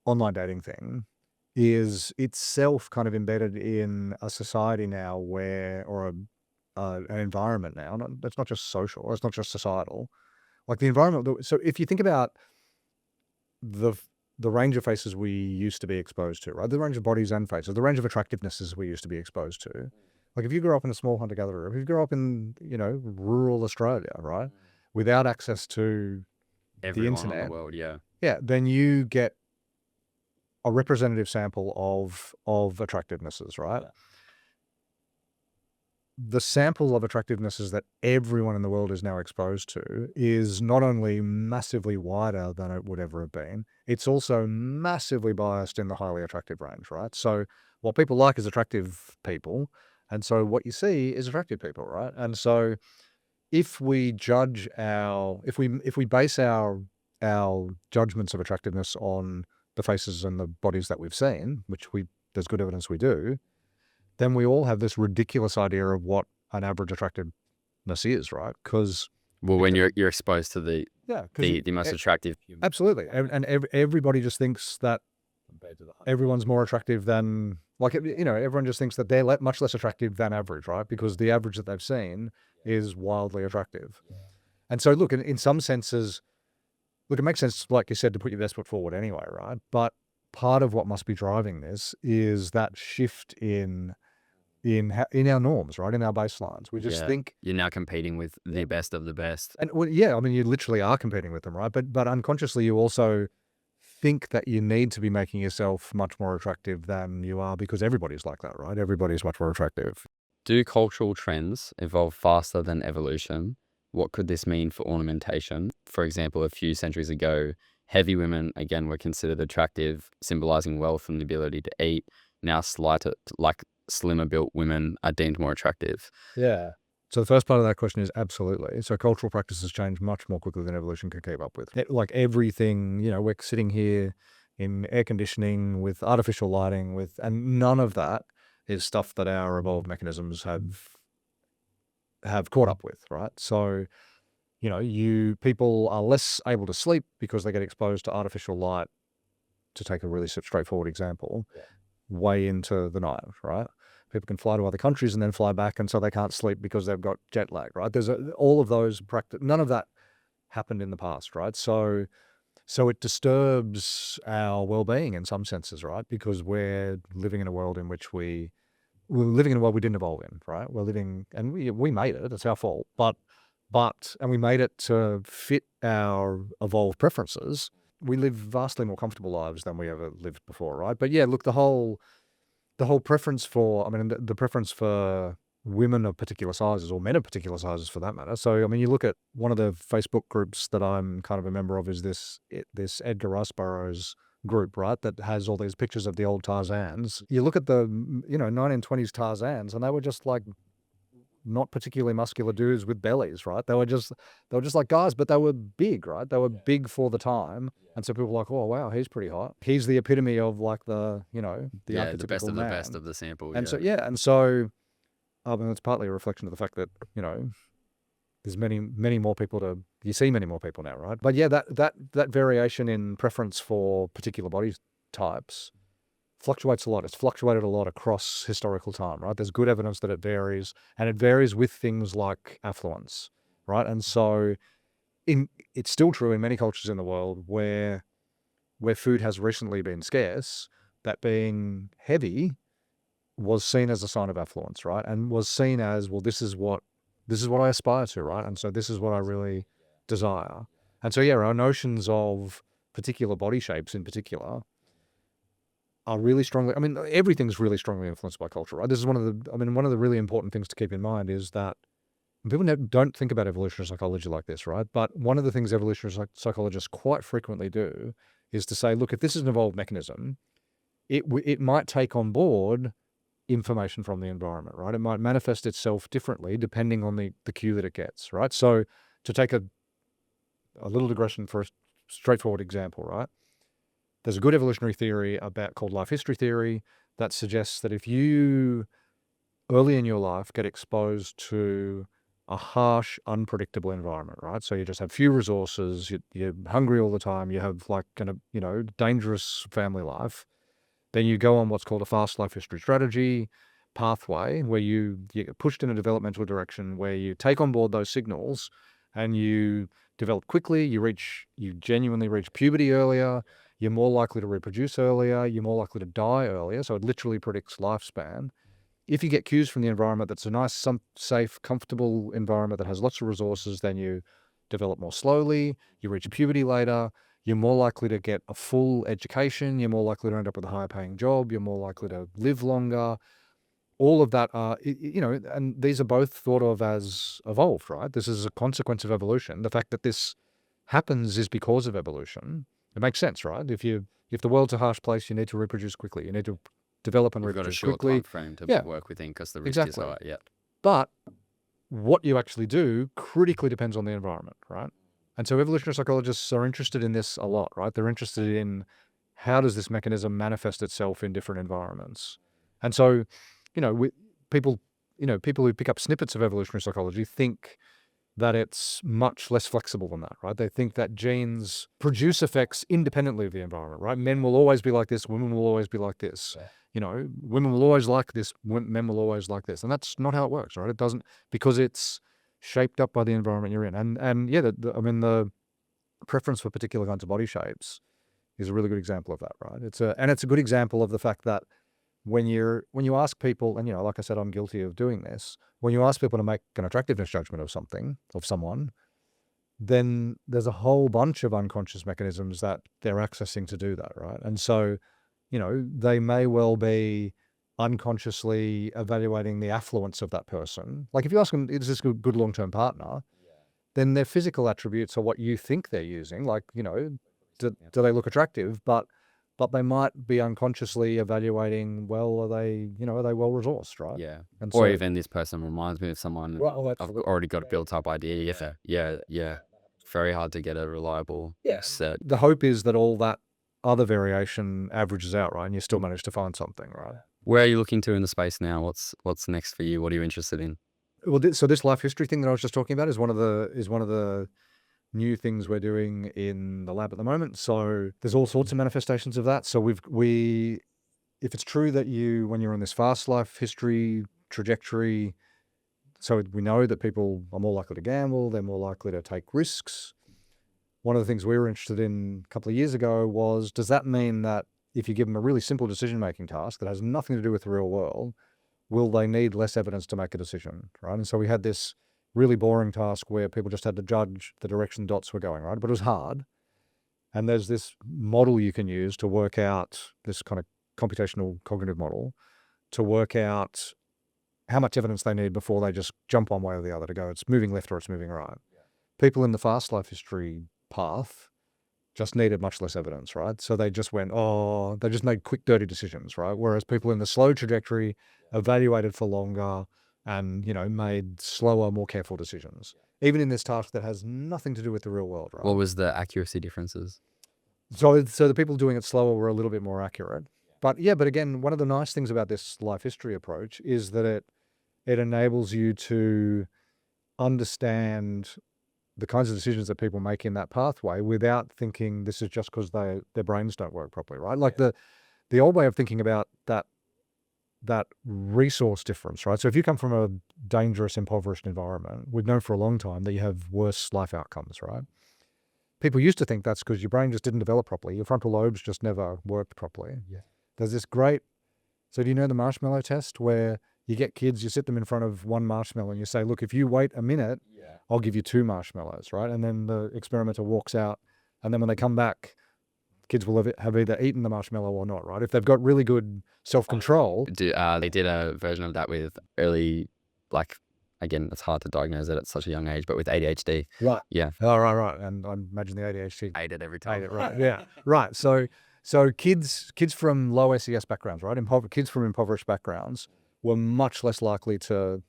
Speaker 2: online dating thing is itself kind of embedded in a society now or an environment now. It's not just social, or it's not just societal. Like the environment. So if you think about the range of faces we used to be exposed to, right? The range of bodies and faces, the range of attractivenesses we used to be exposed to. Like if you grew up in a small hunter-gatherer, if you grew up in, rural Australia, right, without access to
Speaker 3: everyone
Speaker 2: the internet,
Speaker 3: in the world,
Speaker 2: then you get a representative sample of attractivenesses, right? The sample of attractivenesses that everyone in the world is now exposed to is not only massively wider than it would ever have been, it's also massively biased in the highly attractive range, right? So what people like is attractive people, and so what you see is attractive people, right? And so if we base our judgments of attractiveness on the faces and the bodies that we've seen, which there's good evidence we do, then we all have this ridiculous idea of what an average attractiveness is, right? Because
Speaker 3: when you're exposed to the most attractive human.
Speaker 2: Absolutely. And everybody just thinks that everyone's more attractive than, everyone just thinks that they're much less attractive than average, right? Because the average that they've seen is wildly attractive. And so, look, in some senses, it makes sense, like you said, to put your best foot forward anyway, right? But part of what must be driving this is that shift in our norms, right? In our baselines. We just think
Speaker 3: you're now competing with the best of the best.
Speaker 2: And you literally are competing with them, right? But unconsciously you also think that you need to be making yourself much more attractive than you are because everybody's like that, right? Everybody's much more attractive.
Speaker 3: Do cultural trends evolve faster than evolution? What could this mean for ornamentation? For example, a few centuries ago, heavy women, again, were considered attractive, symbolizing wealth and the ability to eat. Now, slighter, like slimmer built women are deemed more attractive.
Speaker 2: Yeah. So the first part of that question is absolutely. So cultural practices change much more quickly than evolution can keep up with. Like everything, we're sitting here in air conditioning with artificial lighting and none of that is stuff that our evolved mechanisms have caught up with, right? So, people are less able to sleep because they get exposed to artificial light, to take a really straightforward example, way into the night, right? People can fly to other countries and then fly back, and so they can't sleep because they've got jet lag, right? There's all of those none of that happened in the past, right? So it disturbs our well-being in some senses, right? Because we're living in a world in which we're living in a world we didn't evolve in, right? We're living, and we made it. It's our fault, and we made it to fit our evolved preferences. We live vastly more comfortable lives than we ever lived before, right? But yeah, look, the whole preference for, the preference for women of particular sizes, or men of particular sizes for that matter. So, you look at one of the Facebook groups that I'm kind of a member of is this Edgar Rice Burroughs group, right? That has all these pictures of the old Tarzans. You look at the, 1920s Tarzans, and they were just like not particularly muscular dudes with bellies, right? They were just like guys, but they were big, right? They were big for the time. And so people were like, oh, wow, he's pretty hot. He's the epitome of like the archetypical
Speaker 3: the best of
Speaker 2: man.
Speaker 3: the best of the sample.
Speaker 2: And so it's partly a reflection of the fact that, there's many more people you see many more people now, right? But yeah, that variation in preference for particular body types fluctuates a lot. It's fluctuated a lot across historical time, right? There's good evidence that it varies, and it varies with things like affluence, right? And so it's still true in many cultures in the world where food has recently been scarce, that being heavy was seen as a sign of affluence, right? And was seen as, well, this is what I aspire to, right? And so this is what I really desire. And so, yeah, our notions of particular body shapes in particular are really strongly, everything's really strongly influenced by culture, right? This is one of the really important things to keep in mind is that people don't think about evolutionary psychology like this, right? But one of the things evolutionary psychologists quite frequently do is to say, look, if this is an evolved mechanism, it might take on board information from the environment, right? It might manifest itself differently depending on the cue that it gets, right? So to take a little digression for a straightforward example, right? There's a good evolutionary theory called life history theory that suggests that if you early in your life get exposed to a harsh, unpredictable environment, right? So you just have few resources, you're hungry all the time, you have like dangerous family life, then you go on what's called a fast life history strategy pathway where you get pushed in a developmental direction where you take on board those signals and you develop quickly, you genuinely reach puberty earlier, you're more likely to reproduce earlier, you're more likely to die earlier, so it literally predicts lifespan. If you get cues from the environment that's a nice, safe, comfortable environment that has lots of resources, then you develop more slowly, you reach puberty later, you're more likely to get a full education, you're more likely to end up with a higher paying job, you're more likely to live longer. All of that are, and these are both thought of as evolved, right? This is a consequence of evolution. The fact that this happens is because of evolution. It makes sense, right? If the world's a harsh place, you need to reproduce quickly. You need to develop and reproduce quickly.
Speaker 3: You've got a short time frame to work within because the risk is high. Yeah.
Speaker 2: But what you actually do critically depends on the environment, right? And so evolutionary psychologists are interested in this a lot, right? They're interested in how does this mechanism manifest itself in different environments. And so, people who pick up snippets of evolutionary psychology think that it's much less flexible than that, right? They think that genes produce effects independently of the environment, right? Men will always be like this, women will always be like this. Women will always like this, men will always like this. And that's not how it works, right? It doesn't, because it's shaped up by the environment you're in. And yeah, the preference for particular kinds of body shapes is a really good example of that, right? It's a good example of the fact that when you ask people, and like I said, I'm guilty of doing this, when you ask people to make an attractiveness judgment of someone, then there's a whole bunch of unconscious mechanisms that they're accessing to do that, right? And so, they may well be unconsciously evaluating the affluence of that person. Like if you ask them, is this a good long-term partner? Then their physical attributes are what you think they're using. Like, do they look attractive? But they might be unconsciously evaluating, well, are they well resourced, right?
Speaker 3: Yeah.
Speaker 2: And
Speaker 3: Or
Speaker 2: so,
Speaker 3: even this person reminds me of someone.
Speaker 2: well,
Speaker 3: I've already got a built up idea. Yeah. Very hard to get a reliable set.
Speaker 2: the hope is that all that other variation averages out, right? And you still manage to find something, right?
Speaker 3: Where are you looking to in the space now? What's next for you? What are you interested in?
Speaker 2: Well, so this life history thing that I was just talking about is one of the new things we're doing in the lab at the moment. So there's all sorts of manifestations of that. So if it's true that when you're on this fast life history trajectory, so we know that people are more likely to gamble, they're more likely to take risks. One of the things we were interested in a couple of years ago was, does that mean that if you give them a really simple decision-making task that has nothing to do with the real world, will they need less evidence to make a decision, right? And so we had this really boring task where people just had to judge the direction dots were going, right? But it was hard. And there's this model you can use to work out, this kind of computational cognitive model, to work out how much evidence they need before they just jump one way or the other to go, it's moving left or it's moving right. People in the fast life history path just needed much less evidence, right? So they just they just made quick, dirty decisions, right? Whereas people in the slow trajectory evaluated for longer and, made slower, more careful decisions. Even in this task that has nothing to do with the real world, right?
Speaker 3: What was the accuracy differences?
Speaker 2: So the people doing it slower were a little bit more accurate. But again, one of the nice things about this life history approach is that it enables you to understand the kinds of decisions that people make in that pathway without thinking this is just because their brains don't work properly, right? Like the old way of thinking about that resource difference, right? So if you come from a dangerous, impoverished environment, we've known for a long time that you have worse life outcomes, right? People used to think that's because your brain just didn't develop properly. Your frontal lobes just never worked properly. Yeah. There's this great, so do you know the marshmallow test where you get kids, you sit them in front of one marshmallow and you say, look, if you wait a minute, I'll give you 2 marshmallows, right? And then the experimenter walks out, and then when they come back, kids will have either eaten the marshmallow or not, right? If they've got really good self-control.
Speaker 3: They did a version of that with early, again, it's hard to diagnose it at such a young age, but with ADHD.
Speaker 2: Right.
Speaker 3: Yeah.
Speaker 2: Oh, right. And I imagine the ADHD.
Speaker 3: Ate it every time.
Speaker 2: Ate it, right. Yeah. Right. So kids from low SES backgrounds, right? Kids from impoverished backgrounds were much less likely to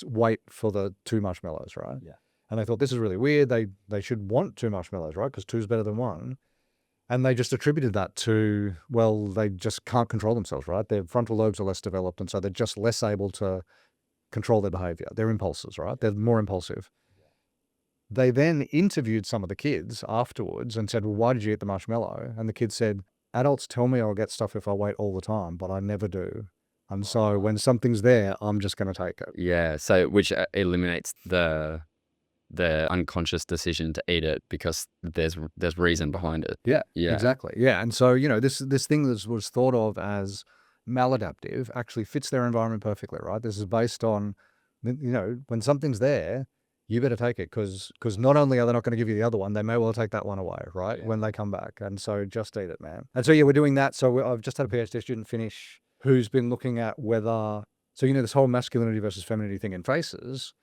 Speaker 2: wait for the 2 marshmallows, right? Yeah. And they thought, this is really weird. They should want 2 marshmallows, right? Because 2 is better than 1. And they just attributed that to, well, they just can't control themselves, right? Their frontal lobes are less developed, and so they're just less able to control their behavior, their impulses, right? They're more impulsive. They then interviewed some of the kids afterwards and said, well, why did you eat the marshmallow? And the kids said, adults tell me I'll get stuff if I wait all the time, but I never do. And so when something's there, I'm just going to take it.
Speaker 3: Yeah. So which eliminates the unconscious decision to eat it because there's reason behind it.
Speaker 2: Yeah.
Speaker 3: Yeah.
Speaker 2: Exactly. Yeah. And so, this thing that was thought of as maladaptive actually fits their environment perfectly, right? This is based on, when something's there, you better take it because not only are they not going to give you the other one, they may well take that one away, right? Yeah. When they come back. And so just eat it, man. And so, we're doing that. So I've just had a PhD student finish who's been looking at whether, so, this whole masculinity versus femininity thing in faces,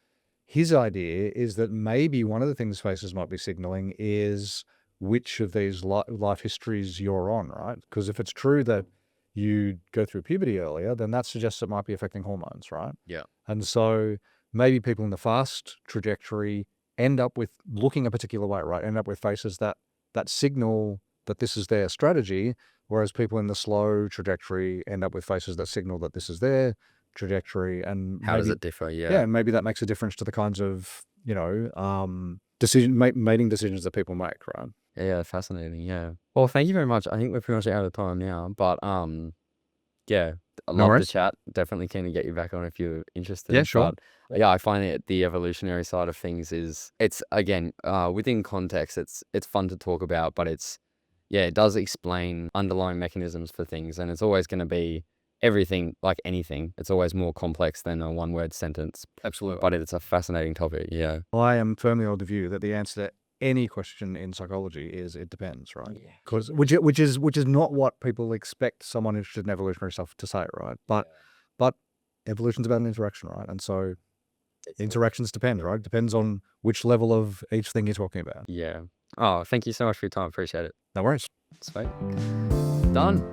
Speaker 2: his idea is that maybe one of the things faces might be signaling is which of these life histories you're on, right? Because if it's true that you go through puberty earlier, then that suggests it might be affecting hormones, right?
Speaker 3: Yeah.
Speaker 2: And so maybe people in the fast trajectory end up with looking a particular way, right? End up with faces that signal that this is their strategy, whereas people in the slow trajectory end up with faces that signal that this is their trajectory. And
Speaker 3: how does it differ?
Speaker 2: Yeah, and maybe that makes a difference to the kinds of mating decisions that people make, right?
Speaker 3: Yeah, fascinating. Yeah. Well, thank you very much. I think we're pretty much out of time now, but yeah, I love the chat. Definitely keen to get you back on if you're interested.
Speaker 2: Yeah, sure.
Speaker 3: But, yeah, I find it the evolutionary side of things it's again within context. It's fun to talk about, but it does explain underlying mechanisms for things, and it's always going to be. Everything, like anything, it's always more complex than a one-word sentence.
Speaker 2: Absolutely.
Speaker 3: But it's a fascinating topic, yeah.
Speaker 2: I am firmly of the view that the answer to any question in psychology is it depends, right?
Speaker 3: Yeah.
Speaker 2: Because which is not what people expect someone interested in evolutionary stuff to say, right? But evolution's about an interaction, right? And so interactions depend, right? Depends on which level of each thing you're talking about.
Speaker 3: Yeah. Oh, thank you so much for your time. Appreciate it.
Speaker 2: No worries.
Speaker 3: Sweet. Done.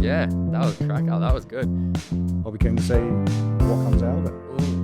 Speaker 3: Yeah, that was a cracker. That was good.
Speaker 2: I'll be keen to see what comes out of it.
Speaker 3: Ooh.